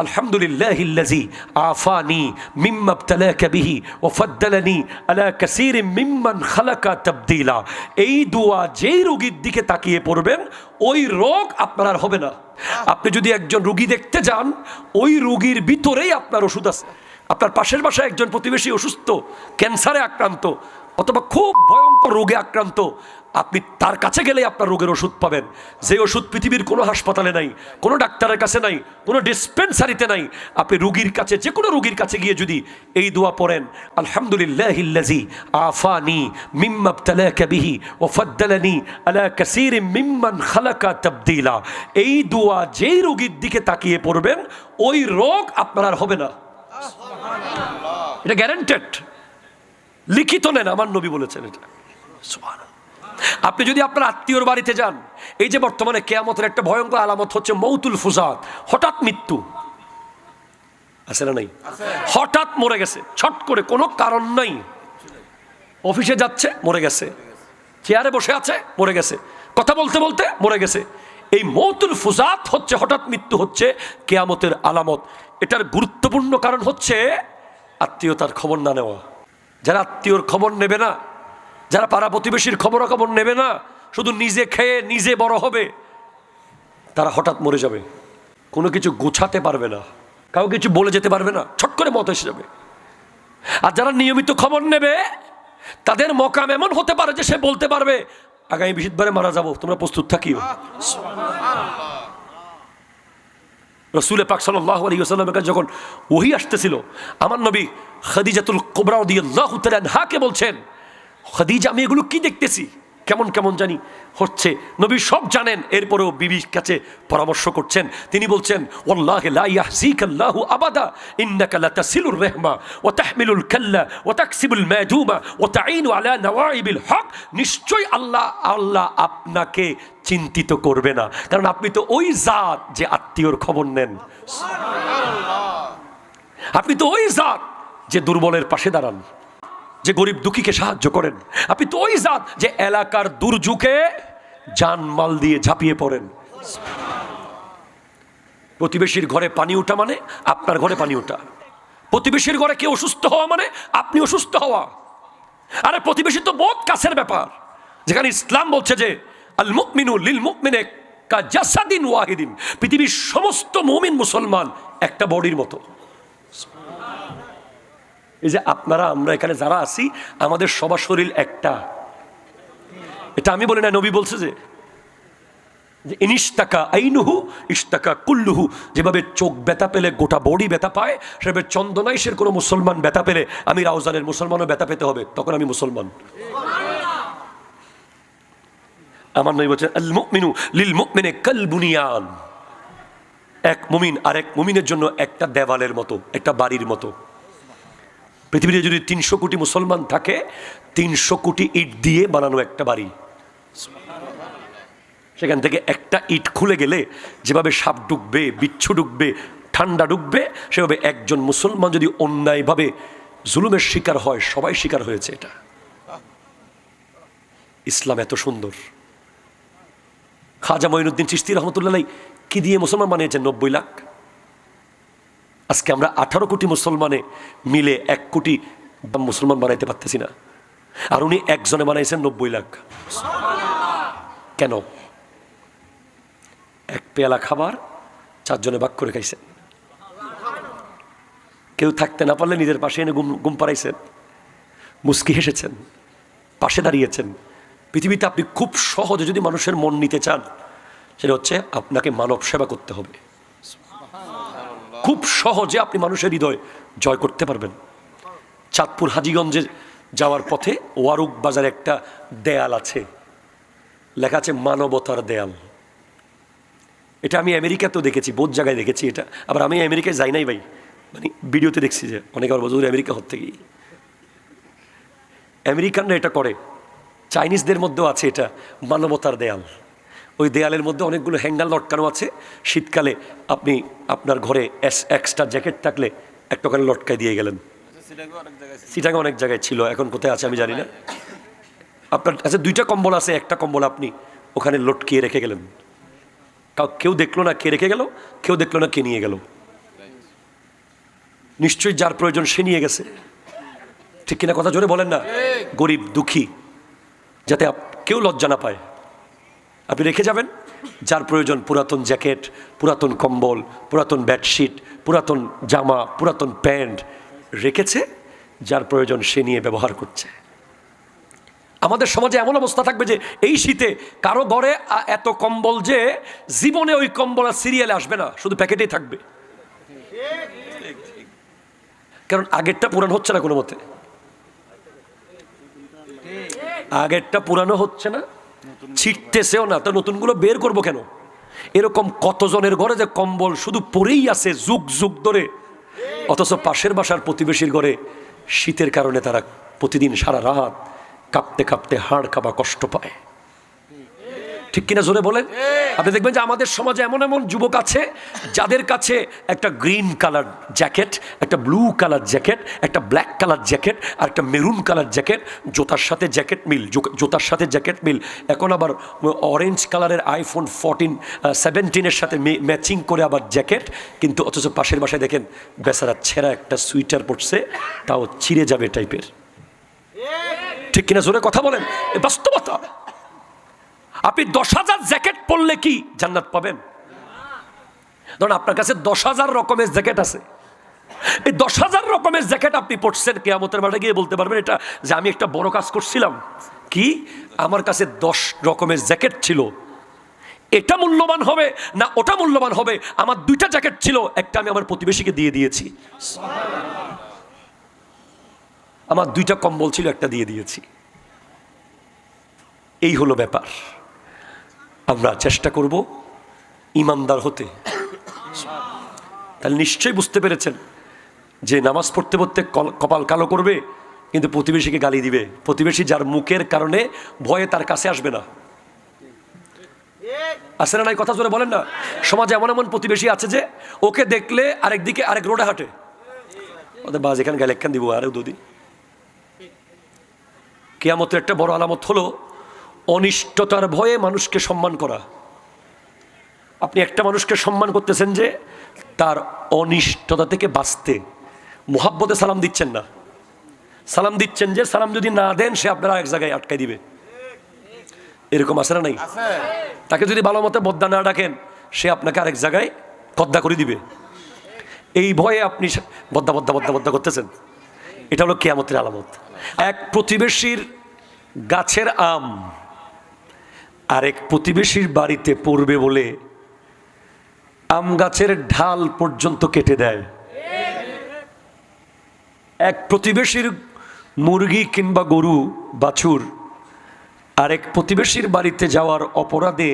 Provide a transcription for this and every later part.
আলহামদুলিল্লাহিল্লাযী আফানি মিম্মা ইবতালাকা বিহি ওয়া ফাদ্দালানি আলা কাসীরিম মিম্মান খালাকা তাবদীলা। এই দোয়া যেই রোগীর দিকে তাকিয়ে পড়বেন ওই রোগ আপনার আর হবে না। আপনি যদি একজন রোগী দেখতে যান, ওই রোগীর ভিতরেই আপনার ওষুধ আছে। আপনার পাশের বাসায় একজন প্রতিবেশী অসুস্থ, ক্যান্সারে আক্রান্ত অথবা খুব ভয়ঙ্কর রোগে আক্রান্ত, আপনি তার কাছে গেলে আপনার রোগের ওষুধ পাবেন। যে ওষুধ পৃথিবীর কোনো হাসপাতালে নাই, কোনো ডাক্তারের কাছে নাই, কোনো ডিসপেন্সারিতে নাই। আপনি রোগীর কাছে, যে কোনো রোগীর কাছে গিয়ে যদি এই দোয়া পড়েন, আলহামদুলিল্লাহিল্লাযী আফানি মিম্মা ইবতালাকা বিহি ওয়া ফাদ্দালানি আলা কাসীরিম মিম্মান খালাকা তাবদীলা। এই দোয়া যেই রোগীর দিকে তাকিয়ে পড়বেন ওই রোগ আপনার আর হবে না। এটা গ্যারান্টেড, লিখিত নেন, আমার নবী বলেছেন এটা। সুবহানাল্লাহ। আপনি যদি আপনার আত্মীয়র বাড়িতে যান, এই যে বর্তমানে কিয়ামতের একটা ভয়ঙ্কর আলামত হচ্ছে মৌতুল ফুজাত, হঠাৎ মৃত্যু আছে না নাই? হঠাৎ মরে গেছে, ছট করে, কোনো কারণ নাই। অফিসে যাচ্ছে মরে গেছে, চেয়ারে বসে আছে মরে গেছে, কথা বলতে বলতে মরে গেছে। এই মৌতুল ফুজাত হচ্ছে, হঠাৎ মৃত্যু হচ্ছে কিয়ামতের আলামত। এটার গুরুত্বপূর্ণ কারণ হচ্ছে আত্মীয়তার খবর না নেওয়া। যারা আত্মীয়র খবর নেবে না, যারা পাড়া প্রতিবেশীর খবরাখবর নেবে না, শুধু নিজে খেয়ে নিজে বড় হবে, তারা হঠাৎ মরে যাবে। কোনো কিছু গোছাতে পারবে না, কাউ কিছু বলে যেতে পারবে না, ছট করে মত এসে যাবে। আর যারা নিয়মিত খবর নেবে, তাদের মকাম এমন হতে পারে যে সে বলতে পারবে আগামী বৃহস্পতিবারে মারা যাব, তোমরা প্রস্তুত থাকিও। রাসূল পাক সাল্লাল্লাহু আলাইহি ওয়াসাল্লামের কাছে যখন ওহী আসতেছিল, আমার নবী খাদিজাতুল কুবরা রাদিয়াল্লাহু তাআলা আনহাকে বলছেন, খাদিজা, আমি এগুলো কি দেখতেছি, কেমন কেমন জানি হচ্ছে। নবী সব জানেন, এরপরেও বিবির কাছে পরামর্শ করছেন। তিনি বলছেন, ওয়াল্লাহি লা ইয়াহসিকাল্লাহু আবাদা ইন্নাকা লাতাসিলুর রাহমা ওয়া তাহমিলুল কাল্লা ওয়া তাকসিবুল মাদুমা ওয়া তাঈনু আলা নওয়াইবিল হক। নিশ্চয় আল্লাহ আপনাকে চিন্তিত করবে না, কারণ আপনি তো ওই জাত যে আত্মীয়র খবর নেন। আপনি তো ওই জাত যে দুর্বলের পাশে দাঁড়ান, যে গরিব দুঃখীকে সাহায্য করেন। আপনি তো ওই জাত যে এলাকার দুর্যোগে জানমাল দিয়ে ঝাঁপিয়ে পড়েন। প্রতিবেশীর ঘরে পানি ওঠা মানে আপনার ঘরে পানি ওঠা। প্রতিবেশীর ঘরে কেউ অসুস্থ হওয়া মানে আপনি অসুস্থ হওয়া। আরে প্রতিবেশী তো বহুত কাছের ব্যাপার, যেখানে ইসলাম বলছে যে আল মুমিনু লিল মুমিনে কা জাসাদিন ওয়াহিদিন। পৃথিবীর সমস্ত মুমিন মুসলমান একটা বডির মতো। এই যে আপনারা, আমরা এখানে যারা আছি, আমাদের সবার শরীর একটা। এটা আমি বলি না, নবী বলছে যে ইনিশতাকা আইনুহু ইশতাকা কুল্লুহু। যেভাবে চোখ ব্যথা পেলে গোটা বডি ব্যথা পায়, সেভাবে চন্দনাইশের কোনো মুসলমান ব্যথা পেলে আমি রাউজানের মুসলমানও ব্যথা পেতে হবে, তখন আমি মুসলমান। আমার নবী বলছেন, আল মুমিনু লিল মুমিনে কাল বুনিয়ান। এক মুমিন আরেক মুমিনের জন্য একটা দেওয়ালের মতো, একটা বাড়ির মতো। পৃথিবীতে যদি 300 কোটি মুসলমান থাকে, 300 কোটি ইট দিয়ে বানানো একটা বাড়ি। সেখান থেকে একটা ইট খুলে গেলে যেভাবে সাপ ঢুকবে, বিচ্ছু ঢুকবে, ঠান্ডা ঢুকবে, সেভাবে একজন মুসলমান যদি অন্যায়ভাবে জুলুমের শিকার হয়, সবাই শিকার হয়েছে। এটা ইসলাম এত সুন্দর। খাজা মঈনুদ্দিন চিশতি রহমতুল্লাহ কি দিয়ে মুসলমান বানিয়েছেন? 90 লাখ। আজকে আমরা 18 কোটি মুসলমানে মিলে 1 কোটি মুসলমান বানাইতে পারতেছি না, আর উনি একজনে বানাইছেন 90 লাখ। কেন? এক পেয়ালা খাবার 4 জনে ভাগ করে খাইছেন। কেউ থাকতে না পারলে নিজের পাশে এনে ঘুম পাড়াইছেন, মুস্কি হেসেছেন, পাশে দাঁড়িয়েছেন। পৃথিবীতে আপনি খুব সহজে যদি মানুষের মন নিতে চান, সেটা হচ্ছে আপনাকে মানব সেবা করতে হবে। খুব সহজে আপনি মানুষের হৃদয় জয় করতে পারবেন। চাঁদপুর হাজীগঞ্জে যাওয়ার পথে ওয়ারুক বাজারে একটা দেয়াল আছে, লেখা আছে মানবতার দেয়াল। এটা আমি আমেরিকাতেও দেখেছি, বহুত জায়গায় দেখেছি এটা। আবার আমি আমেরিকায় যাই নাই ভাই, মানে ভিডিওতে দেখছি যে অনেক আবার বছর আমেরিকা হতে গিয়ে। আমেরিকানরা এটা করে, চাইনিজদের মধ্যেও আছে এটা মানবতার দেয়াল। ওই দেয়ালের মধ্যে অনেকগুলো হ্যাঙ্গার লটকানো আছে। শীতকালে আপনি আপনার ঘরে এক্সট্রা জ্যাকেট থাকলে একটা ওখানে লটকায় দিয়ে গেলেন। সিটাঙ্গে অনেক জায়গায় ছিল, এখন কোথায় আছে আমি জানি না। আপনার কাছে 2টা কম্বল আছে, একটা কম্বল আপনি ওখানে লটকিয়ে রেখে গেলেন। কেউ দেখলো না কে রেখে গেল, কেউ দেখলো না কে নিয়ে গেল। নিশ্চয়ই যার প্রয়োজন সে নিয়ে গেছে, ঠিক কিনা? কথা জোরে বলেন না। গরিব দুঃখী যাতে কেউ লজ্জা না পায়, আপনি রেখে যাবেন। যার প্রয়োজন পুরাতন জ্যাকেট, পুরাতন কম্বল, পুরাতন বেডশিট, পুরাতন জামা, পুরাতন প্যান্ট রেখেছে, যার প্রয়োজন সে নিয়ে ব্যবহার করছে। আমাদের সমাজে এমন অবস্থা থাকবে যে এই শীতে কারো ঘরে এত কম্বল যে জীবনে ওই কম্বল আর সিরিয়ালে আসবে না, শুধু প্যাকেটেই থাকবে। কারণ আগেরটা পুরানো হচ্ছে না কোনো মতে, আগেরটা পুরানো হচ্ছে না, ছিটতেছেও না, তো নতুনগুলো বের করবো কেন? এরকম কতজনের ঘরে যে কম্বল শুধু পরেই আছে যুগ যুগ ধরে, অথচ পাশের বাসার প্রতিবেশীর ঘরে শীতের কারণে তারা প্রতিদিন সারা রাত কাঁপতে কাঁপতে হাড় কাঁপা কষ্ট পায়, ঠিক কিনা জোরে বলেন? আপনি দেখবেন যে আমাদের সমাজে এমন এমন যুবক আছে যাদের কাছে একটা গ্রিন কালার জ্যাকেট, একটা ব্লু কালার জ্যাকেট, একটা ব্ল্যাক কালার জ্যাকেট আর একটা মেরুন কালার জ্যাকেট, জুতার সাথে জ্যাকেট মিল, জুতার সাথে জ্যাকেট মিল, এখন আবার অরেঞ্জ কালারের আইফোন 17 সাথে ম্যাচিং করে আবার জ্যাকেট, কিন্তু অথচ পাশের বাসায় দেখেন বেচারা ছেঁড়া একটা সুইটার পরছে, তাও ছিঁড়ে যাবে টাইপের, ঠিক কিনা জোরে কথা বলেন? বাস্তবতা। আপনি 10,000 জ্যাকেট পরলে কি জান্নাত পাবেন? ধরুন আপনার কাছে 10,000 রকমের জ্যাকেট আছে, এই 10,000 রকমের জ্যাকেট আপনি পরছেন, কিয়ামতের মাঠে গিয়ে বলতে পারবেন এটা যে আমি একটা বড় কাজ করছিলাম, কি আমার কাছে 10 রকমের জ্যাকেট ছিল, এটা মূল্যবান হবে না ওটা মূল্যবান হবে? আমার 2টা জ্যাকেট ছিল, একটা আমি আমার প্রতিবেশীকে দিয়ে দিয়েছি, আমার 2টা কম্বল ছিল, একটা দিয়ে দিয়েছি। এই হলো ব্যাপার। আমরা চেষ্টা করব ইমানদার হতে। তাহলে নিশ্চয়ই বুঝতে পেরেছেন যে নামাজ পড়তে পড়তে কপাল কালো করবে, কিন্তু প্রতিবেশীকে গালি দিবে। প্রতিবেশী যার মুখের কারণে ভয়ে তার কাছে আসবে না, আছে না নাই? কথা জোরে বলেন না। সমাজে এমন এমন প্রতিবেশী আছে যে ওকে দেখলে আরেকদিকে আরেক রোডে হাঁটে, ওদের বাজ এখানে গেলে একখান দিব আরেক দুদিন। কিয়ামতের একটা বড় আলামত হলো অনিষ্টতার ভয়ে মানুষকে সম্মান করা। আপনি একটা মানুষকে সম্মান করতেছেন যে তার অনিষ্টতা থেকে বাঁচতে, মুহাব্বতে সালাম দিচ্ছেন না, সালাম দিচ্ছেন যে সালাম যদি না দেন সে আপনারা এক জায়গায় আটকাই দিবে, এরকম আছে না নাই? তাকে যদি ভালো মতো বদ্দা না ডাকেন সে আপনাকে আরেক জায়গায় কদ্দা করে দিবে, এই ভয়ে আপনি বদ্দা বদ্দা বদ্দা বদ্দা করতেছেন। এটা হলো কিয়ামতের আলামত। এক প্রতিবেশীর গাছের আম আরেক প্রতিবেশীর বাড়িতে পড়বে বলে আম গাছের ঢাল পর্যন্ত কেটে দেয়। এক প্রতিবেশীর মুরগি কিংবা গরু বাছুর আরেক প্রতিবেশীর বাড়িতে যাওয়ার অপরাধে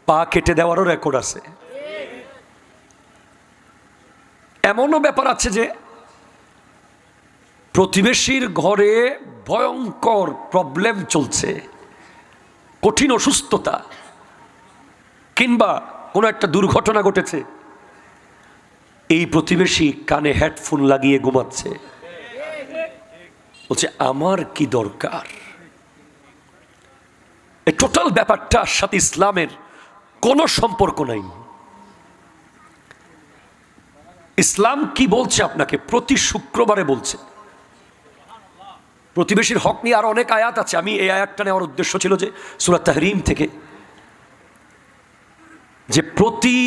পা কেটে দেওয়ারও রেকর্ড আছে। এমনও ব্যাপার আছে যে প্রতিবেশীর ঘরে ভয়ঙ্কর প্রবলেম চলছে, কঠিন অসুস্থতা কিংবা কোনো একটা দুর্ঘটনা ঘটেছে, এই প্রতিবেশী কানে হেডফোন লাগিয়ে ঘুমাচ্ছে, বলছে আমার কি দরকার? এই টোটাল ব্যাপারটার সাথে ইসলামের কোনো সম্পর্ক নাই। ইসলাম কি বলছে আপনাকে? প্রতি শুক্রবারে বলছে প্রতিবেশীর হক নিয়ে আরো অনেক আয়াত আছে। আমি এই আয়াতটা নেওয়ার উদ্দেশ্য ছিল যে সূরা তাহরিম থেকে, যে প্রতি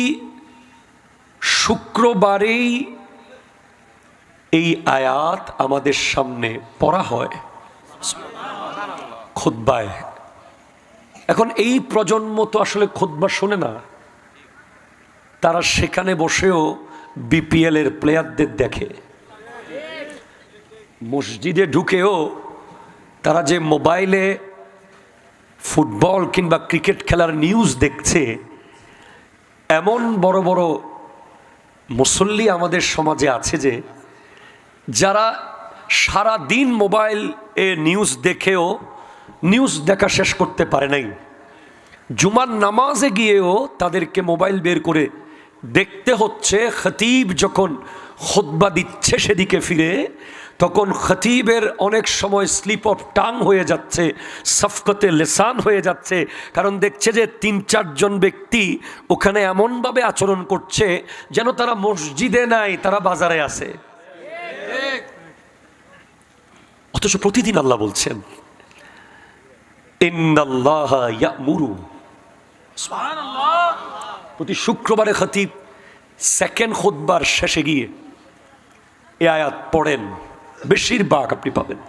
শুক্রবারেই এই আয়াত আমাদের সামনে পড়া হয় খুতবায়। এখন এই প্রজন্ম তো আসলে খুতবা শোনে না, তারা সেখানে বসেও বিপিএল এর প্লেয়ারদের দেখে, মসজিদে ঢুকেও তারা যে মোবাইলে ফুটবল কিংবা ক্রিকেট খেলার নিউজ দেখছে, এমন বড় বড় মুসল্লি আমাদের সমাজে আছে যে যারা সারা দিন মোবাইল এ নিউজ দেখেও নিউজ দেখা শেষ করতে পারে নাই, জুমার নামাজে গিয়েও তাদেরকে মোবাইল বের করে দেখতে হচ্ছে খতিব যখন খুতবা দিচ্ছে সেদিকে ফিরে, তখন খতিবের অনেক সময় স্লিপ অফ টাং হয়ে যাচ্ছে, সফকতে লেসান হয়ে যাচ্ছে, কারণ দেখছে যে ৩-৪ জন ব্যক্তি ওখানে এমনভাবে আচরণ করছে যেন তারা মসজিদে নাই, তারা বাজারে আছে। অথচ প্রতিদিন আল্লাহ বলছেন ইন্নাল্লাহা ইয়া'মুরু, সুবহানাল্লাহ। প্রতি শুক্রবারে খতিব সেকেন্ড খুতবার শেষে গিয়ে এই আয়াত পড়েন, বেশিরভাগ আপনি পাবেন।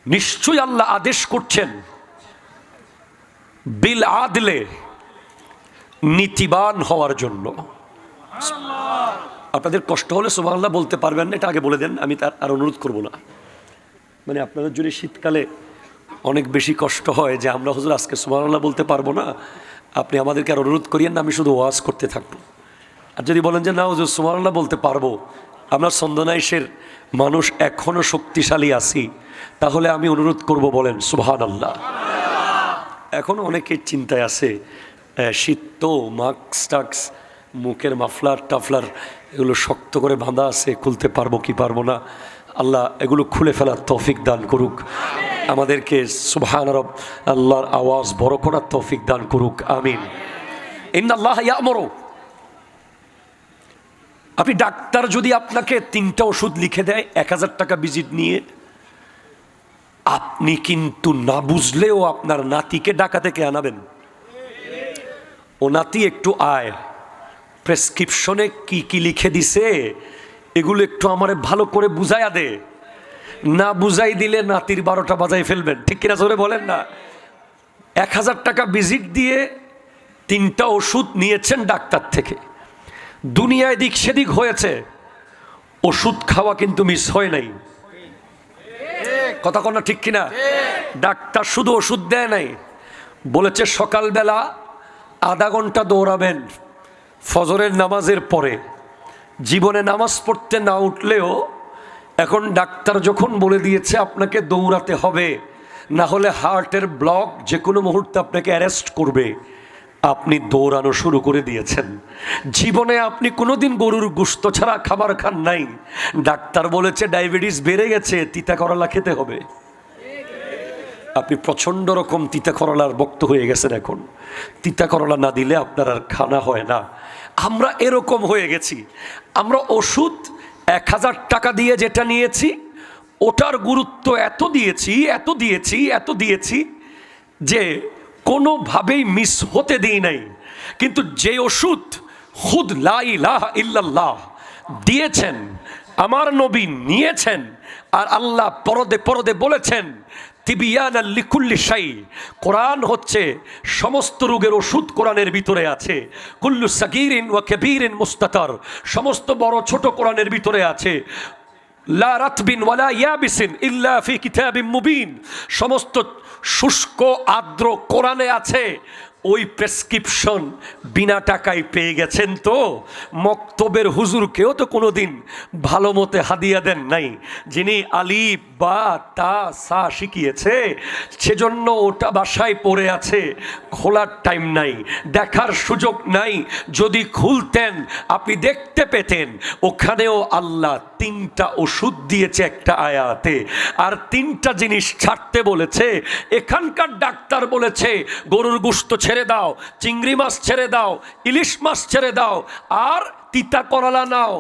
নিশ্চয়ই আল্লাহ আদেশ করছেন বিল আদলে, নীতিবান হওয়ার জন্য। আপনাদের কষ্ট হলে সুবহানাল্লাহ বলতে পারবেন না, এটা আগে বলে দেন, আমি তার আর অনুরোধ করব না। মানে আপনাদের যদি শীতকালে অনেক বেশি কষ্ট হয় যে আমরা হুজুর আজকে সুবহানাল্লাহ বলতে পারবো না, আপনি আমাদেরকে আর অনুরোধ করিয়েন না, আমি শুধু ওয়াজ করতে থাকবো। আর যদি বলেন যে না হুজুর সুবহানাল্লাহ বলতে পারবো, আমরা সন্দনাইশের মানুষ এখনো শক্তিশালী আছি, তাহলে আমি অনুরোধ করব, বলেন সুবহানাল্লাহ। এখনো অনেকের চিন্তায় আছে, শীত তো, মাস্ক টাক্স, মুখের মাফলার টাফলার এগুলো শক্ত করে বাঁধা আছে, খুলতে পারবো কি পারবো না। আল্লাহ এগুলো খুলে ফেলার তৌফিক দান করুক আমাদেরকে, সুবহান রব, আল্লাহর আওয়াজ বড় করার তৌফিক দান করুক, আমিন। ইন্নাল্লাহা ইয়া'মুরু। আপনি ডাক্তার যদি আপনাকে 3টা ওষুধ লিখে দেয় 1000 টাকা ভিজিট নিয়ে, আপনি কিন্তু না বুঝলেও আপনার নাতিকে ঢাকা থেকে আনাবেন, ও নাতি একটু আয়, প্রেসক্রিপশনে কি কি লিখে দিছে এগুলো একটু আমারে ভালো করে বুঝাইয়া দে। না বুঝাই দিলে নাতির 12টা বাজাই ফেলবেন, ঠিক কিনা জোরে বলেন না। 1000 টাকা ভিজিট দিয়ে 3টা ওষুধ নিয়েছেন ডাক্তার থেকে, দুনিয়ায় দিক সেদিক হয়েছে, ওষুধ খাওয়া কিন্তু মিস হয় নাই। কথা কনা ঠিক কিনা? ডাক্তার শুধু ওষুধ দেয় নাই, বলেছে সকালবেলা আধা ঘন্টা দৌড়াবেন ফজরের নামাজের পরে। জীবনে নামাজ পড়তে না উঠলেও এখন ডাক্তার যখন বলে দিয়েছে আপনাকে দৌড়াতে হবে, না হলে হার্টের ব্লক যে কোনো মুহূর্তে আপনাকে অ্যারেস্ট করবে, আপনি দৌড়ানো শুরু করে দিয়েছেন। জীবনে আপনি কোনোদিন গরুর গোশত ছাড়া খাবার খান নাই, ডাক্তার বলেছে ডায়াবেটিস বেড়ে গেছে, তিতা করলা খেতে হবে। আপনি প্রচণ্ড রকম তিতা করলার ভক্ত হয়ে গেছেন, এখন তিতা করলা না দিলে আপনার আর খানা হয় না। আমরা এরকম হয়ে গেছি, আমরা ওষুধ 1000 টাকা দিয়ে যেটা নিয়েছি ওটার গুরুত্ব এত দিয়েছি, এত দিয়েছি, এত দিয়েছি যে কোনোভাবেই মিস হতে দিই নাই। কিন্তু যে ওষুধ খুদ লা ইলাহা ইল্লাল্লাহ দিয়েছেন, আমার নবী নিয়েছেন, আর আল্লাহ পরদে পরদে বলেছেন তিবিয়ানাল লিকুল্লি শাই, কোরআন হচ্ছে সমস্ত রোগের ওষুধ, কোরআনের ভিতরে আছে। কুল্লু সাগীরিন ওয়া কাবীরিন মুস্তাতার, সমস্ত বড় ছোট কোরআনের ভিতরে আছে। লা রাতবিন ওয়ালা ইয়াবিসিন ইল্লা ফি কিতাবিম মুবিন, সমস্ত শুষ্ক আর্দ্র কোরআনে আছে। ওই প্রেসক্রিপশন বিনা টাকায় পেয়ে গেছেন তো। মক্তবের হুজুরকেও তো কোনোদিন ভালো মতে হাদিয়া দেন নাই, যিনি আলিফ বা তা সা শিখিয়েছে, সেজন্য ওটা বাসায় পড়ে আছে, খোলার টাইম নাই, দেখার সুযোগ নাই। যদি খুলতেন আপনি দেখতে পেতেন ওখানেও আল্লাহ 3টা ওষুধ দিয়েছে একটা আয়াতে, আর 3টা জিনিস ছাড়তে বলেছে। এখানকার ডাক্তার বলেছে গরুর গোশত ছেড়ে দাও, চিংড়ি মাছ ছেড়ে দাও, ইলিশ মাছ ছেড়ে দাও, আর তিতা করলা নাও,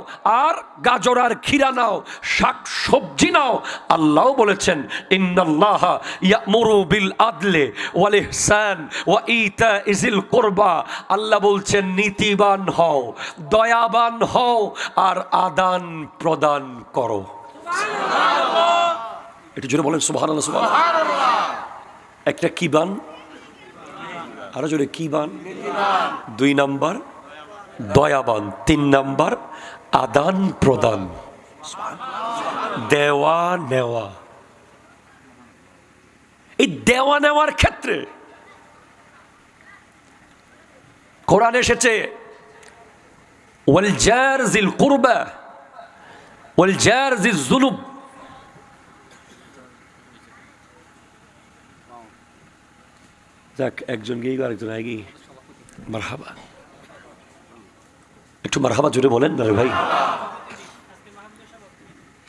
আর গাজর আর ক্ষীরা নাও, শাক সবজি নাও। আল্লাহ বলেছেন ইন্নাল্লাহা ইয়া'মুরু বিল আদলে ওয়াল ইহসান ওয়া ইতাইজিল কুরবা, আল্লাহ বলছেন নীতিবান হও, দয়াবান হও, আর আদান প্রদান করো। সুবহানাল্লাহ, একটু জোরে বলেন সুবহানাল্লাহ। সুবহানাল্লাহ। একটা কি বান, আরো জোরে কি বান? 2 নাম্বার দয়াবান, 3 নাম্বার আদান প্রদান, দেওয়া নেওয়া। এই দেওয়া নেওয়ার ক্ষেত্রে কোরআন এসেছে ওয়াল জার যিল কুরবা ওয়াল জার যিজ যুনুব। যাক, একজন গিয়ে আরেকজন আগে মারহাবা, একটু মারহাবা জোরে বলেন না রে ভাই।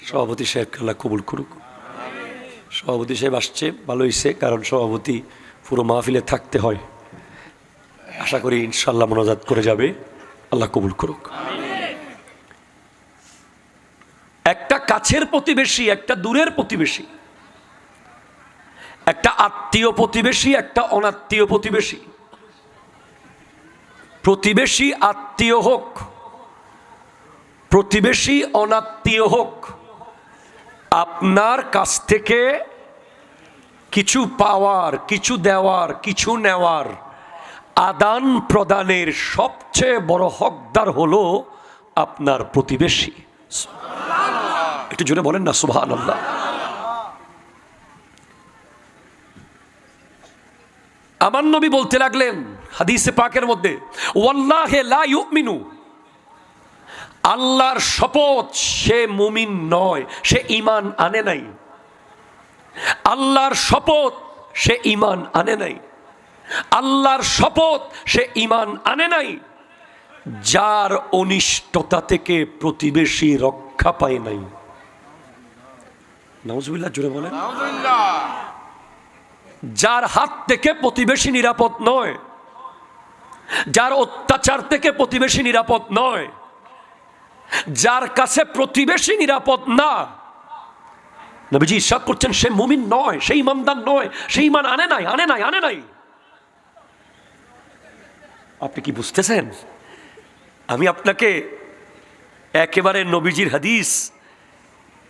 সভাপতি সাহেবকে আল্লাহ কবুল করুক। সভাপতি সাহেব আসছে, ভালো হয়েছে, কারণ সভাপতি পুরো মাহফিলে থাকতে হয়। আশা করি ইনশাল্লাহ মোনাজাত করে যাবে, আল্লাহ কবুল করুক। একটা কাছের প্রতিবেশী, একটা দূরের প্রতিবেশী, একটা আত্মীয় প্রতিবেশী, একটা অনাত্মীয় প্রতিবেশী। প্রতিবেশী আত্মীয় হোক, প্রতিবেশী অনাত্মীয় হোক, আপনার কাছ থেকে কিছু পাওয়ার, কিছু দেওয়ার, কিছু নেওয়ার, আদান প্রদানের সবচেয়ে বড় হকদার হলো আপনার প্রতিবেশী। একটু জোরে বলেন না সুবহানাল্লাহ। আমার নবী বলতে লাগলেন হাদিসে পাকের মধ্যে, ওয়াল্লাহি লা ইউমিনু, আল্লাহর শপথ, সে মুমিন নয়, সে ঈমান আনে নাই। আল্লাহর শপথ, সে ঈমান আনে নাই। আল্লাহর শপথ, সে ঈমান আনে নাই যার অনিষ্টতা থেকে প্রতিবেশী রক্ষা পায় নাই। নাউজুবিল্লাহ, জোরে বলেন। যার হাত থেকে প্রতিবেশী নিরাপদ নয়, যার অত্যাচার থেকে প্রতিবেশী নিরাপদ নয়, যার কাছে প্রতিবেশী নিরাপদ না, নবীজি ইরশাদ করছেন সে মুমিন নয়, সে ঈমানদার নয়, সে ঈমান আনে নাই, আনে নাই, আনে নাই। আপনি কি বুঝতেছেন? আমি আপনাকে একেবারে নবীজির হাদিস,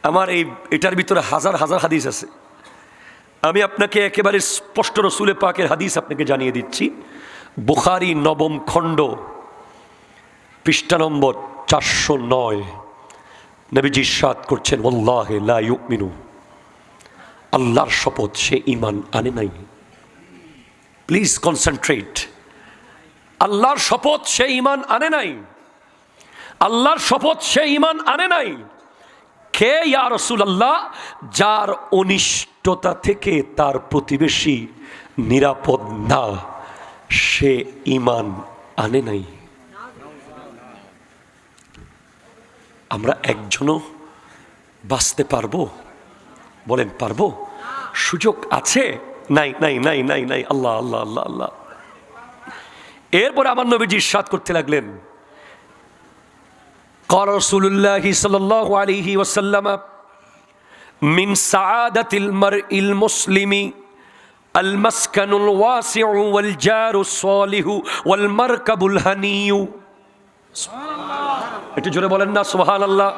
আমার এটার ভিতরে হাজার হাজার হাদিস আছে, আমি আপনাকে একেবারে স্পষ্ট রসুলে পাকের হাদিস আপনাকে জানিয়ে দিচ্ছি। বুখারী 9ম খণ্ড, পৃষ্ঠা নম্বর 409, নবীজি ইরশাদ করছেন, ওয়াল্লাহি লা ইউমিনু, আল্লাহর শপথ, সে ঈমান আনে নাই। Please concentrate. আল্লাহর শপথ, সে ঈমান আনে নাই। আল্লাহর শপথ, সে ঈমান আনে নাই। কে ইয়া রাসূলুল্লাহ? যার অনিষ্টতা থেকে তার প্রতিবেশী নিরাপদ না, সে ঈমান আনে নাই। আমরা একজনও বাঁচতে পারবো? বলেন পারবো? সুযোগ আছে? নাই, নাই, নাই, নাই, নাই। আল্লাহ, আল্লাহ, আল্লাহ, আল্লাহ। এরপরে আমার নবীজি ইরশাদ করতে লাগলেন, قال رسول الله صلى الله عليه وسلم من سعادة المرء المسلم المسكن الواسع والجار الصالح والمركب الهني। একটু জোরে বলেন না সুবহানাল্লাহ।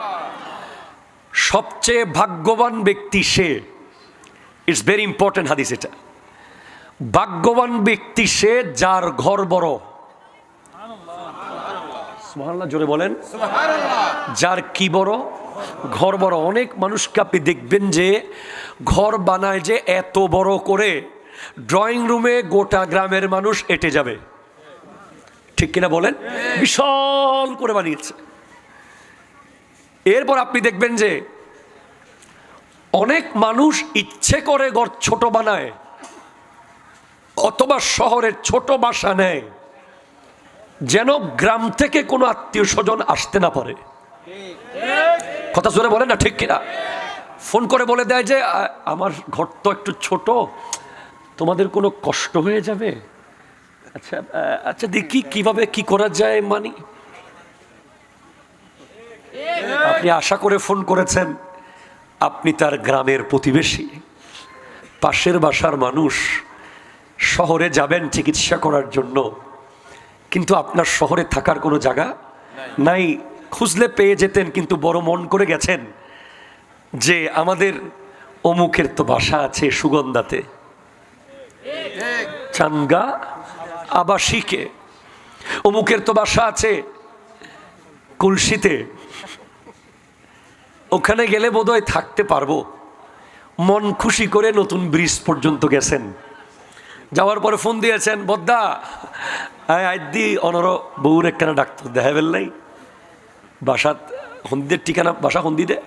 সবচেয়ে ভাগ্যবান ব্যক্তি সে, ইটস ভেরি ইম্পর্টেন্ট হাদিস এটা। ভাগ্যবান ব্যক্তি সে যার ঘর বড়। সুবহানাল্লাহ, জোরে বলেন। যার কি বড়? ঘর বড়। অনেক মানুষকে আপনি দেখবেন যে ঘর বানায় যে এত বড় করে, ড্রয়িং রুমে গোটা গ্রামের মানুষ এঁটে যাবে। ঠিক কিনা বলেন? বিশাল করে বানিয়েছে। এরপর আপনি দেখবেন যে অনেক মানুষ ইচ্ছে করে ঘর ছোট বানায়, অথবা শহরের ছোট বাসা নেয়, যেন গ্রাম থেকে কোনো আত্মীয় স্বজন আসতে না পারে। কথা জোরে বলেন না, ঠিক কিনা? ফোন করে বলে দেয় যে আমার ঘর তো একটু ছোট, তোমাদের কোনো কষ্ট হয়ে যাবে? আচ্ছা আচ্ছা, দেখি কিভাবে কি করা যায়। মানি আপনি আশা করে ফোন করেছেন, আপনি তার গ্রামের প্রতিবেশী, পাশের বাসার মানুষ। শহরে যাবেন চিকিৎসা করার জন্য, কিন্তু আপনার শহরে থাকার কোনো জায়গা নাই। খুঁজলে পেয়ে যেতেন, কিন্তু বড় মন করে গেছেন যে আমাদের অমুকের তো বাসা আছে সুগন্ধাতে, চানগা আবাসিকে, অমুকের তো বাসা আছে কুলসিতে, ওখানে গেলে বোধহয় থাকতে পারবো। মন খুশি করে নতুন ব্রিজ পর্যন্ত গেছেন, যাওয়ার পরে ফোন দিয়েছেন, বদ্দা আইদি অনর বউর একখানা ডাক্তার দেখা ফেললাই, বাসা হন্দিদের ঠিকানা, বাসা হন্দিদে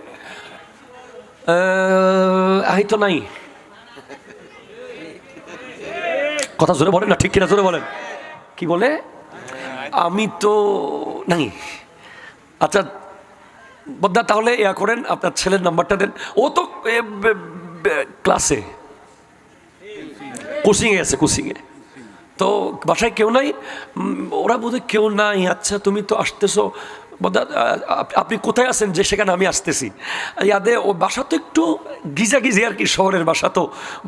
আই তো নাই। কথা জোরে বলেন না, ঠিক কিনা? জোরে বলেন। কি বলে? আমি তো নাই। আচ্ছা বদ্দা তাহলে ইয়া করেন, আপনার ছেলের নাম্বারটা দেন। ও তো ক্লাসে কোচিংয়ে আছে, কোচিংয়ে। তো বাসায় কেউ নাই, ওরা বোধহয় কেউ নাই। আচ্ছা তুমি তো আসতেছো, বদ্দা আপনি কোথায় আছেন? যে সেখানে আমি আসতেছি। ইয়াদে ও বাসা তো একটু গিজাগিজি আর কি, শহরের বাসা তো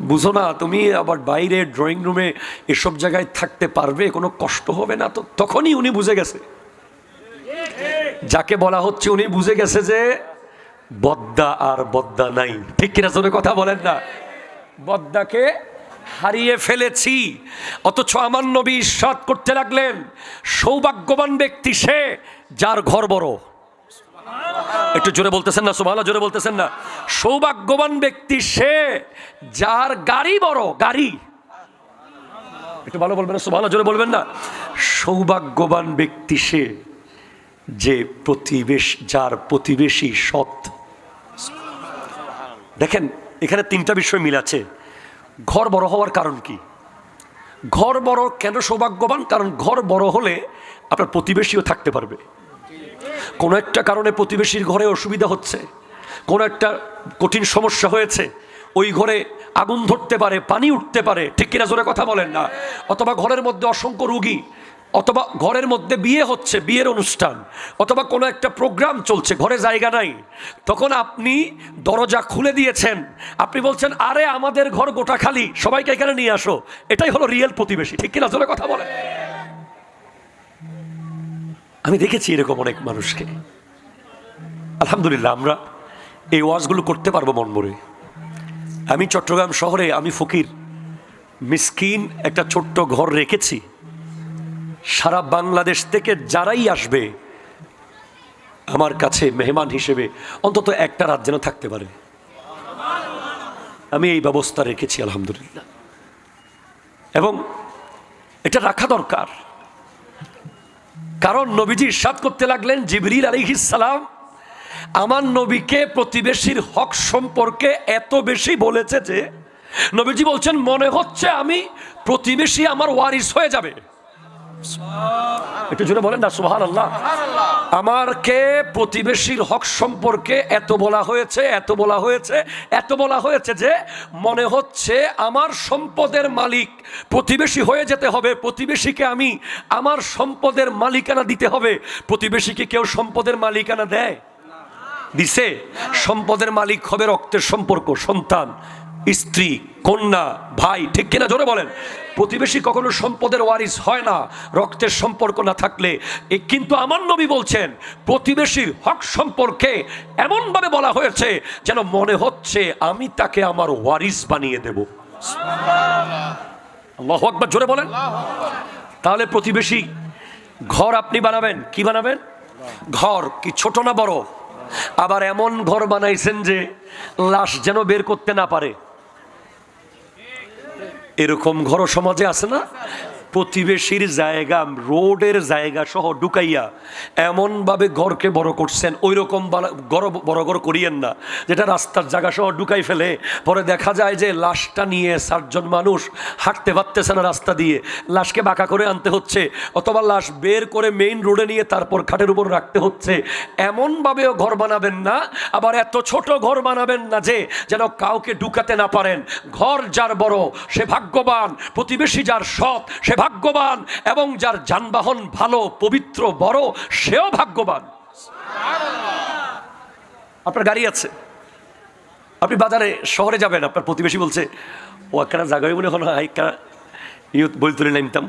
বুঝো না তুমি, আবার বাইরে ড্রয়িং রুমে এসব জায়গায় থাকতে পারবে, কোনো কষ্ট হবে না। তো তখনই উনি বুঝে গেছে, যাকে বলা হচ্ছে উনি বুঝে গেছে যে বদ্দা আর বদ্দা নাই। ঠিক কিনা জোরে কথা বলেন না? বদ্দাকে হারিয়ে ফেলেছি। অথচ আমার নবী ইরশাদ করতে লাগলেন, সৌভাগ্যবান ব্যক্তি সে যার ঘর বড়। একটু জোরে বলতেছেন না? সুবহানাল্লাহ, জোরে বলতেছেন না? সৌভাগ্যবান ব্যক্তি সে যার গাড়ি বড়। গাড়ি একটু ভালো বলবেন না? সুবহানাল্লাহ, জোরে বলবেন না? সৌভাগ্যবান ব্যক্তি সে যে যার প্রতিবেশী সৎ। দেখেন এখানে তিনটা বিষয় মিল আছে। ঘর বড় হওয়ার কারণ কি? ঘর বড় কেন সৌভাগ্যবান? কারণ ঘর বড় হলে আপনার প্রতিবেশীও থাকতে পারবে। কোনো একটা কারণে প্রতিবেশীর ঘরে অসুবিধা হচ্ছে, কোনো একটা কঠিন সমস্যা হয়েছে, ওই ঘরে আগুন ধরতে পারে, পানি উঠতে পারে। ঠিক কিনা জোরে কথা বলেন না? অথবা ঘরের মধ্যে অসংখ্য রুগী, অথবা ঘরের মধ্যে বিয়ে হচ্ছে, বিয়ের অনুষ্ঠান, অথবা কোনো একটা প্রোগ্রাম চলছে, ঘরে জায়গা নাই। তখন আপনি দরজা খুলে দিয়েছেন, আপনি বলছেন আরে আমাদের ঘর গোটা খালি, সবাইকে এখানে নিয়ে আসো। এটাই হলো রিয়েল প্রতিবেশী। ঠিক কিনা জোরে কথা বলেন? আমি দেখেছি এরকম অনেক মানুষকে। আলহামদুলিল্লাহ আমরা এই ওয়াজগুলো করতে পারবো মন ভরে। আমি চট্টগ্রাম শহরে, আমি ফকির, মিসকিন একটা ছোট্ট ঘর রেখেছি। সারা বাংলাদেশ থেকে যারাই আসবে আমার কাছে মেহমান হিসেবে, অন্তত একটা রাত যেন থাকতে পারে, আমি এই ব্যবস্থা রেখেছি আলহামদুলিল্লাহ। এবং এটা রাখা দরকার, কারণ নবীজি ইরশাদ করতে লাগলেন, জিবরিল আলাইহিস সালাম আমার নবীকে প্রতিবেশীর হক সম্পর্কে এত বেশি বলেছে যে নবীজি বলছেন মনে হচ্ছে আমি প্রতিবেশী আমার ওয়ারিস হয়ে যাবে। একটু জোরে বলেন না সুবহানাল্লাহ। আমারকে প্রতিবেশীর হক সম্পর্কে এত বলা হয়েছে, এত বলা হয়েছে, এত বলা হয়েছে যে মনে হচ্ছে আমার সম্পদের মালিক প্রতিবেশী হয়ে যেতে হবে। প্রতিবেশীকে আমি আমার সম্পদের মালিকানা দিতে হবে। প্রতিবেশীকে কেউ সম্পদের মালিকানা দেয়? দিছে? সম্পদের মালিক হবে রক্তের সম্পর্ক, সন্তান, স্ত্রী, কন্যা, ভাই। ঠিক কিনা জোরে বলেন? প্রতিবেশী কখনো সম্পদের ওয়ারিস হয় না রক্তের সম্পর্ক না থাকলে। কিন্তু আমার নবী বলছেন প্রতিবেশীর হক সম্পর্কে এমনভাবে বলা হয়েছে যেন মনে হচ্ছে আমি তাকে আমার ওয়ারিস বানিয়ে দেব। আল্লাহু আকবার, জোরে বলেন। তাহলে প্রতিবেশী ঘর আপনি বানাবেন, কি বানাবেন? ঘর কি ছোট না বড়? আবার এমন ঘর বানাইছেন যে লাশ যেন বের করতে না পারে। এরকম ঘর সমাজে আছে না? প্রতিবেশীর জায়গা, রোডের জায়গা সহ ঢুকাইয়া এমনভাবে ঘরকে বড় করছেন। ওই রকম বড় ঘর করিয়েন না যেটা রাস্তার জায়গা সহ ঢুকাই ফেলে পরে দেখা যায় যে লাশটা নিয়ে 4 জন মানুষ হাঁটতে পারতেছে না রাস্তা দিয়ে, লাশকে বাঁকা করে আনতে হচ্ছে, অথবা লাশ বের করে মেইন রোডে নিয়ে তারপর খাটের উপর রাখতে হচ্ছে। এমনভাবেও ঘর বানাবেন না, আবার এত ছোট ঘর বানাবেন না যে যেন কাউকে ঢুকাতে না পারেন। ঘর যার বড় সে ভাগ্যবান, প্রতিবেশী যার সৎ সে ভাগ্যবান, এবং যার যানবাহন ভালো, পবিত্র, বড় সেও ভাগ্যবান। আপনার গাড়ি আছে, আপনি বাজারে শহরে যাবেন, আপনার প্রতিবেশী বলছে ও একটা জায়গায় মনে হলো একটা ইউথ বই তুলে নামতাম।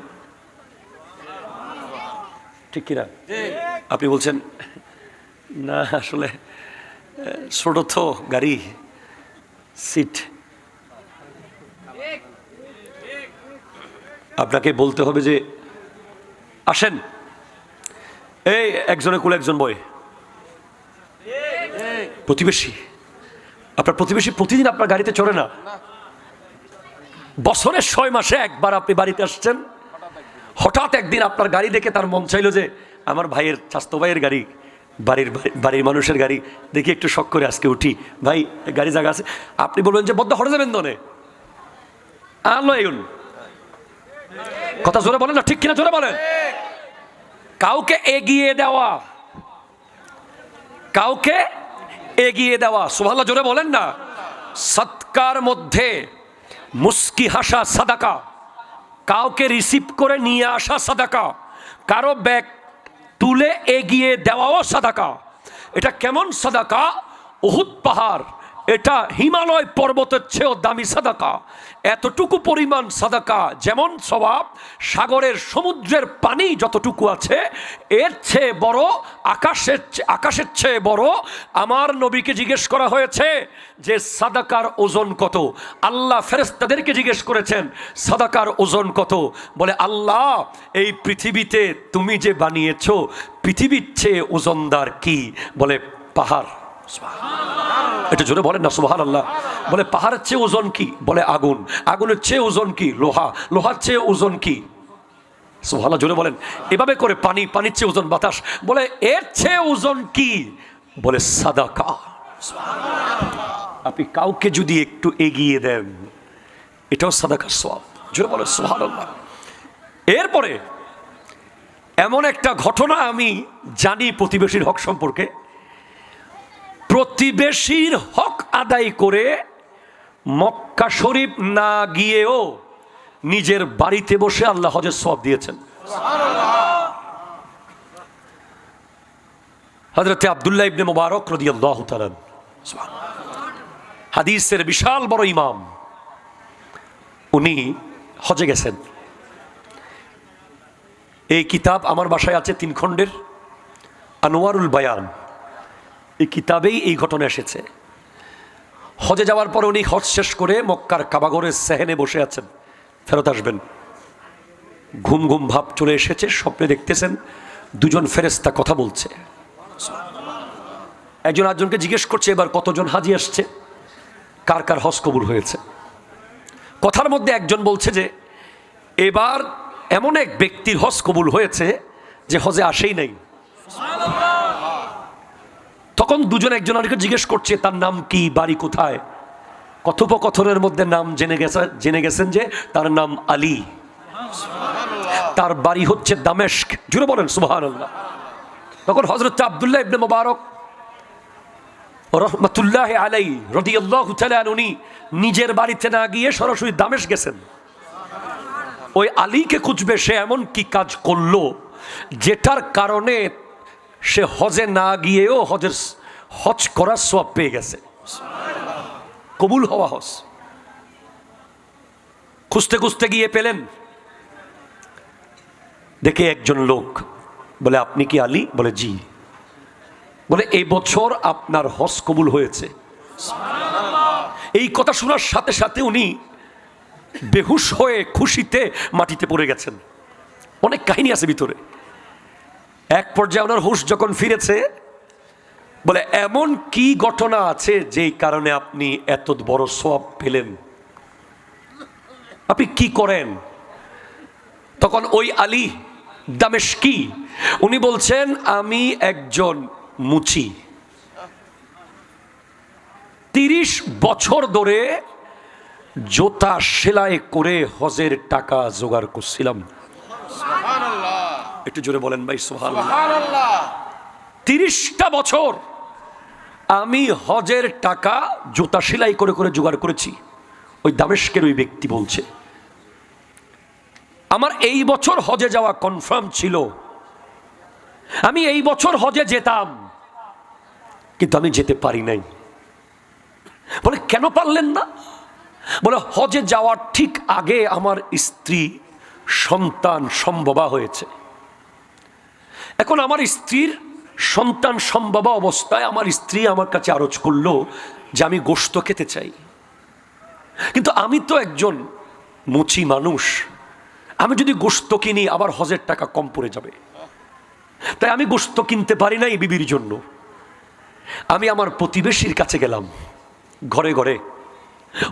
ঠিক কিনা? আপনি বলছেন না আসলে ছোট তো গাড়ি, সিট। আপনাকে বলতে হবে যে আসেন, এই একজনের কোলে একজন বয়। প্রতিবেশী, আপনার প্রতিবেশী প্রতিদিন আপনার গাড়িতে চড়ে না, বছরের 6 মাসে একবার আপনি বাড়িতে আসছেন, হঠাৎ একদিন আপনার গাড়ি দেখে তার মন চাইলো যে আমার ভাইয়ের, স্বাস্থ্য ভাইয়ের গাড়ি, বাড়ির মানুষের গাড়ি দেখি একটু শখ করে আজকে উঠি, ভাই গাড়ি জায়গা আছে। আপনি বলবেন যে বদ্ধ হরে যাবেন দনে আলো এগুন। কথা জোরে বলেন না, ঠিক কিনা জোরে বলেন? কাউকে এগিয়ে দেওয়া, কাউকে এগিয়ে দেওয়া, সুবহানাল্লাহ জোরে বলেন না। সৎকার মধ্যে মুস্কি হাসা সাদাকা, কাউকে রিসিভ করে নিয়ে আসা সাদাকা, কারো ব্যাগ তুলে এগিয়ে দেওয়াও সাদাকা। এটা কেমন সাদাকা? উহুদ পাহাড়, এটা হিমালয় পর্বতের চেয়েও দামি সাদাকা। এতটুকু পরিমাণ সাদাকা, যেমন সওয়াব সাগরের সমুদ্রের পানি যতটুকু আছে এর চেয়ে বড়, আকাশের চেয়ে বড়। আমার নবীকে জিজ্ঞেস করা হয়েছে যে সাদাকার ওজন কত? আল্লাহ ফেরেশতাদেরকে জিজ্ঞেস করেছেন সাদাকার ওজন কত? বলে আল্লাহ, এই পৃথিবীতে তুমি যে বানিয়েছো পৃথিবীর চেয়ে ওজনদার কি? বলে পাহাড়। এটা জোরে বলেন না সুবহানাল্লাহ। বলে পাহাড়ের চেয়ে ওজন কি? বলে আগুন। আগুনের চেয়ে ওজন কি? লোহা। লোহার চেয়ে ওজন কি? সুবহানাল্লাহ জোরে বলেন। এভাবে করে পানি, পানির চেয়ে ওজন বাতাস। বলে এর চেয়ে ওজন কি? বলে সাদাকা। আপনি কাউকে যদি একটু এগিয়ে দেন এটাও সাদাকার সওয়াব। জোরে বলেন সুবহানাল্লাহ। এরপরে এমন একটা ঘটনা আমি জানি প্রতিবেশীর হক সম্পর্কে। প্রতিবেশীর হক আদায় করে মক্কা শরীফ না গিয়েও নিজের বাড়িতে বসে আল্লাহ হজের সওয়াব দিয়েছেন। হযরতে আব্দুল্লাহ ইবনে মুবারক রাদিয়াল্লাহু তাআলা হাদিসের বিশাল বড় ইমাম, উনি হজে গেছেন। এই কিতাব আমার বাসায় আছে 3 খণ্ডের, আনোয়ারুল বায়ান। এই কিতাবেই এই ঘটনা এসেছে। হজে যাওয়ার পর উনি হজ শেষ করে মক্কার কাবাগরের সেহেনে বসে আছেন, ফেরত আসবেন। ঘুম ঘুম ভাব চলে এসেছে, স্বপ্নে দেখতেছেন 2জন ফেরেশতা কথা বলছে। একজন আরেকজনকে জিজ্ঞেস করছে এবার কতজন হাজি আসছে, কার কার হজ কবুল হয়েছে। কথার মধ্যে একজন বলছে যে এবার এমন এক ব্যক্তির হজ কবুল হয়েছে যে হজে আসেই নাই। তখন 2জন একজন আরেকজন জিজ্ঞেস করছে তার নাম কি, বাড়ি কোথায়। কথোপকথনের মধ্যে নাম জেনে গেছেন যে তার নাম আলী, তার বাড়ি হচ্ছে দামেস্ক। জুড়ে বলেন সুবহানাল্লাহ। তখন হযরত আব্দুল্লাহ ইবনে মুবারক রাহমাতুল্লাহি আলাইহি রাদিয়াল্লাহু তাআলা উনি নিজের বাড়িতে না গিয়ে সরাসরি দামেস্ক গেছেন। ওই আলীকে খুঁজবে সে এমন কি কাজ করলো যেটার কারণে সে হজে না গিয়েও হজ করার সওয়াব পেয়ে গেছে, কবুল হওয়া হজ। খুঁজতে খুঁজতে গিয়ে পেলেন, দেখে একজন লোক। বলে আপনি কি আলী? বলে জি। বলে এই বছর আপনার হজ কবুল হয়েছে। এই কথা শোনার সাথে সাথে উনি বেহুশ হয়ে খুশিতে মাটিতে পড়ে গেছেন। অনেক কাহিনী আছে ভিতরে। এক পর্যায়ে ওনার হুঁশ যখন ফিরেছে, বলে এমন কি ঘটনা আছে যেই কারণে আপনি এত বড় সওয়াব পেলেন, আপনি কি করেন? তখন ওই আলী দামেস্কি উনি বলছেন আমি একজন মুচি, 30 বছর ধরে জুতা সেলাই করে হজের টাকা জোগাড় করছিলাম। একটু জোরে বলেন ভাই সুবহানাল্লাহ। 30টা বছর আমি হজের টাকা জুতা সেলাই করে করে জোগাড় করেছি। ওই দামেস্কের ওই ব্যক্তি বলছে আমার এই বছর হজে যাওয়া কনফার্ম ছিল, আমি এই বছর হজে যেতাম, কিন্তু আমি যেতে পারি নাই। বলে কেন পারলেন না? বলে হজে যাওয়ার ঠিক আগে আমার স্ত্রী সন্তান সম্ভবা হয়েছে। এখন আমার স্ত্রীর সন্তান সম্ভবা অবস্থায় আমার স্ত্রী আমার কাছে আরজ করলো যে আমি গোশত খেতে চাই, কিন্তু আমি তো একজন মুচি মানুষ, আমি যদি গোশত কিনি আবার হজের টাকা কম পড়ে যাবে, তাই আমি গোশত কিনতে পারি না এই বিবির জন্য। আমি আমার প্রতিবেশীর কাছে গেলাম ঘরে ঘরে,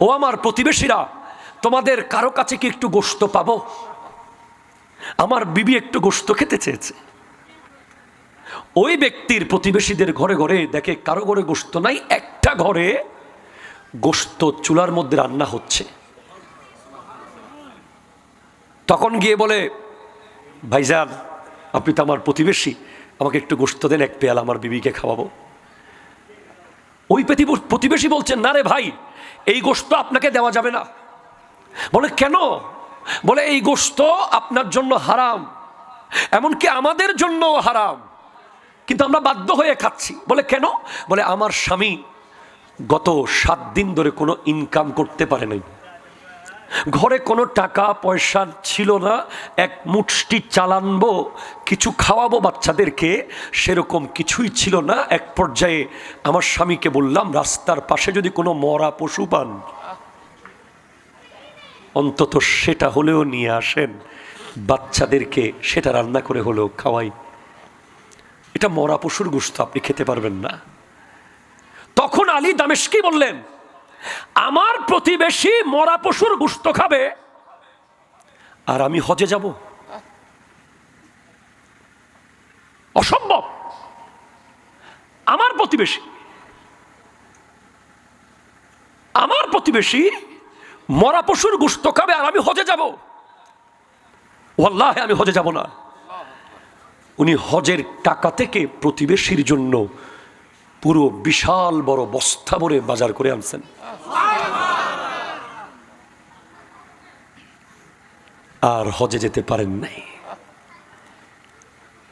ও আমার প্রতিবেশীরা তোমাদের কারো কাছে কি একটু গোশত পাবো? আমার বিবি একটু গোশত খেতে চেয়েছে। ওই ব্যক্তির প্রতিবেশীদের ঘরে ঘরে দেখে কারো ঘরে গোশত নাই, একটা ঘরে গোশত চুলার মধ্যে রান্না হচ্ছে। তখন গিয়ে বলে ভাইজান আপনি তো আমার প্রতিবেশী, আমাকে একটু গোশত দেন, এক পেয়ালা আমার বিবিকে খাওয়াবো। ওই প্রতিবেশী বলছেন, না রে ভাই, এই গোশত আপনাকে দেওয়া যাবে না। বলে কেন? বলে এই গোশত আপনার জন্য হারাম, এমনকি আমাদের জন্য হারাম, কিন্তু আমরা বাধ্য হয়ে খাচ্ছি। বলে কেন? বলে আমার স্বামী গত 7 দিন ধরে কোনো ইনকাম করতে পারে নাই, ঘরে কোনো টাকা পয়সা ছিল না, এক মুষ্টি চাল আনবো, কিছু খাওয়াবো বাচ্চাদেরকে, সেরকম কিছুই ছিল না। এক পর্যায়ে আমার স্বামীকে বললাম, রাস্তার পাশে যদি কোনো মরা পশু পান অন্তত সেটা হলেও নিয়ে আসেন, বাচ্চাদেরকে সেটা রান্না করে হলেও খাওয়াই। এটা মরা পশুর গোশত, আপনি খেতে পারবেন না। তখন আলী দামেশকি বললেন, আমার প্রতিবেশী মরা পশুর গোশত খাবে আর আমি হজে যাব? অসম্ভব। আমার প্রতিবেশী মরা পশুর গোশত খাবে আর আমি হজে যাব? ওয়াল্লাহি আমি হজে যাব না। উনি হজের টাকা থেকে প্রতিবেশীর জন্য পুরো বিশাল বড় বস্তা ভরে বাজার করে আনছেন। আর হজে যেতে পারেন নাই।